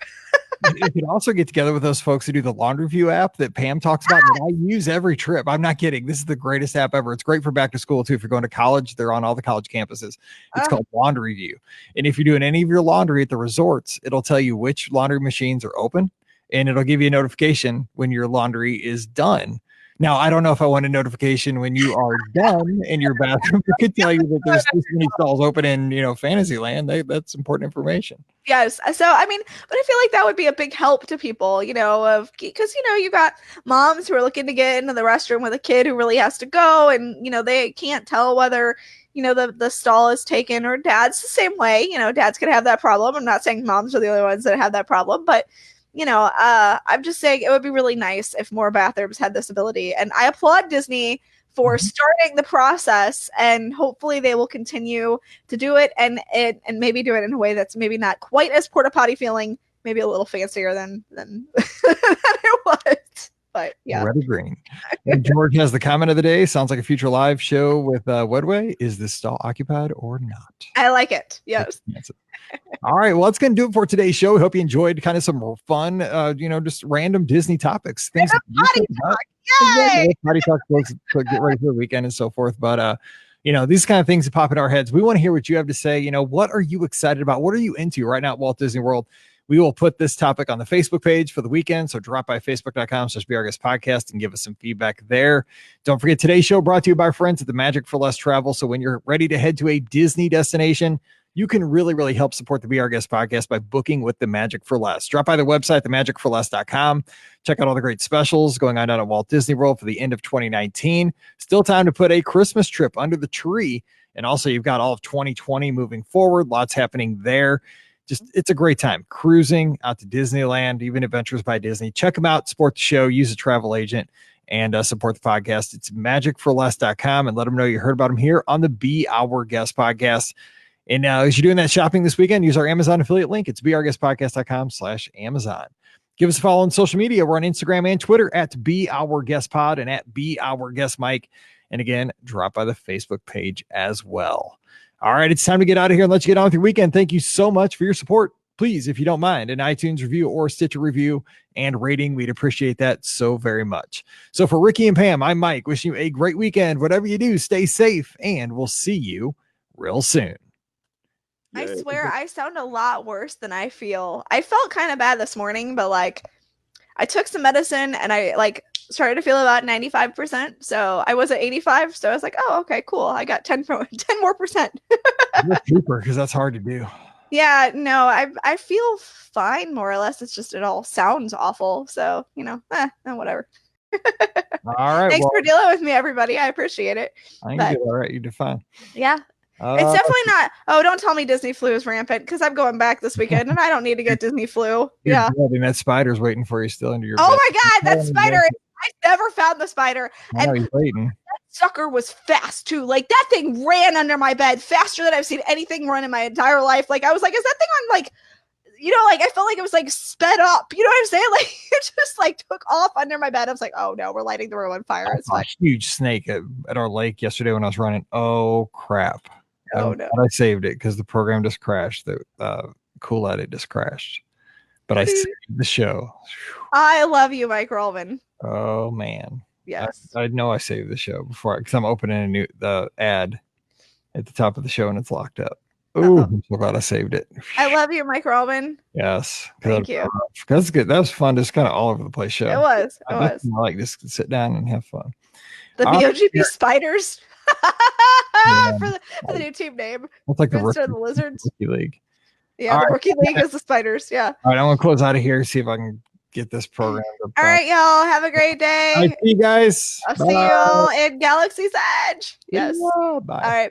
You could also get together with those folks who do the Laundry View app that Pam talks about that I use every trip. I'm not kidding. This is the greatest app ever. It's great for back to school too. If you're going to college, they're on all the college campuses. It's called Laundry View. And if you're doing any of your laundry at the resorts, it'll tell you which laundry machines are open, and it'll give you a notification when your laundry is done. Now, I don't know if I want a notification when you are done in your bathroom. It could tell you that there's this many stalls open in, Fantasyland. That's important information. Yes. So, I mean, but I feel like that would be a big help to people, because, you got moms who are looking to get into the restroom with a kid who really has to go, and, they can't tell whether, the stall is taken, or dad's the same way. Dads could have that problem. I'm not saying moms are the only ones that have that problem, but I'm just saying it would be really nice if more bathrooms had this ability. And I applaud Disney for starting the process, and hopefully they will continue to do it and maybe do it in a way that's maybe not quite as porta potty feeling, maybe a little fancier than it was. But yeah. Red or green. And George has the comment of the day. Sounds like a future live show with Wedway. Is this stall occupied or not? I like it. Yes. All right. Well, that's going to do it for today's show. We hope you enjoyed kind of some more fun, just random Disney topics. Things potty talk. Yay! Potty talk, folks, get ready for the weekend and so forth. But, these kind of things that pop in our heads. We want to hear what you have to say. What are you excited about? What are you into right now at Walt Disney World? We will put this topic on the Facebook page for the weekend. So drop by facebook.com/BeOurGuestPodcast and give us some feedback there. Don't forget, today's show brought to you by our friends at the Magic for Less Travel. So when you're ready to head to a Disney destination, you can really, really help support the Be Our Guest podcast by booking with the Magic for Less. Drop by the website, themagicforless.com. Check out all the great specials going on down at Walt Disney World for the end of 2019. Still time to put a Christmas trip under the tree. And also, you've got all of 2020 moving forward. Lots happening there. It's a great time cruising out to Disneyland, even Adventures by Disney. Check them out, support the show, use a travel agent, and support the podcast. It's magicforless.com, and let them know you heard about them here on the Be Our Guest podcast. And as you're doing that shopping this weekend, use our Amazon affiliate link. It's beourguestpodcast.com/Amazon. Give us a follow on social media. We're on Instagram and Twitter at Be Our Guest Pod and at Be Our Guest Mike. And again, drop by the Facebook page as well. All right, it's time to get out of here and let you get on with your weekend. Thank you so much for your support. Please, if you don't mind, an iTunes review or Stitcher review and rating, we'd appreciate that so very much. So for Rikki and Pam, I'm Mike. Wishing you a great weekend. Whatever you do, stay safe, and we'll see you real soon. I swear I sound a lot worse than I feel. I felt kind of bad this morning, but I took some medicine and I started to feel about 95%. So I was at 85. So I was like, oh, okay, cool. I got 10 more percent. You're a trooper, because that's hard to do. Yeah, no, I feel fine more or less. It's just, it all sounds awful. So, whatever. All right. Thanks for dealing with me, everybody. I appreciate it. I think you did all right. You did fine. Yeah. It's definitely not. Oh, don't tell me Disney flu is rampant, because I'm going back this weekend and I don't need to get Disney flu. Yeah. That spider's waiting for you still under your bed. Oh my God, that spider. I never found the spider. And he's waiting. That sucker was fast too. That thing ran under my bed faster than I've seen anything run in my entire life. I was like, is that thing on I felt like it was sped up. You know what I'm saying? It just took off under my bed. I was like, oh no, we're lighting the room on fire. It's fine. A huge snake at our lake yesterday when I was running. Oh crap. Oh I'm no. glad I saved it because the program just crashed. The Cool Edit just crashed. But I saved the show. I love you, Mike Rollman. Oh man. Yes. I know I saved the show before because I'm opening the ad at the top of the show and it's locked up. Ooh, I'm so glad I saved it. I love you, Mike Rollman. Yes. Thank you. That's good. That was fun. Just kind of all over the place show. It was. I definitely like just sit down and have fun. The BOGP Spiders Yeah. for the new team name. That's like the Instead of the Lizards. Rookie League. Yeah, the Rookie League is the Spiders. Yeah. All right, I'm gonna close out of here. See if I can get this program. All right, y'all. Have a great day. I see you guys. I'll see you all in Galaxy's Edge. Yes. Yeah, bye. All right.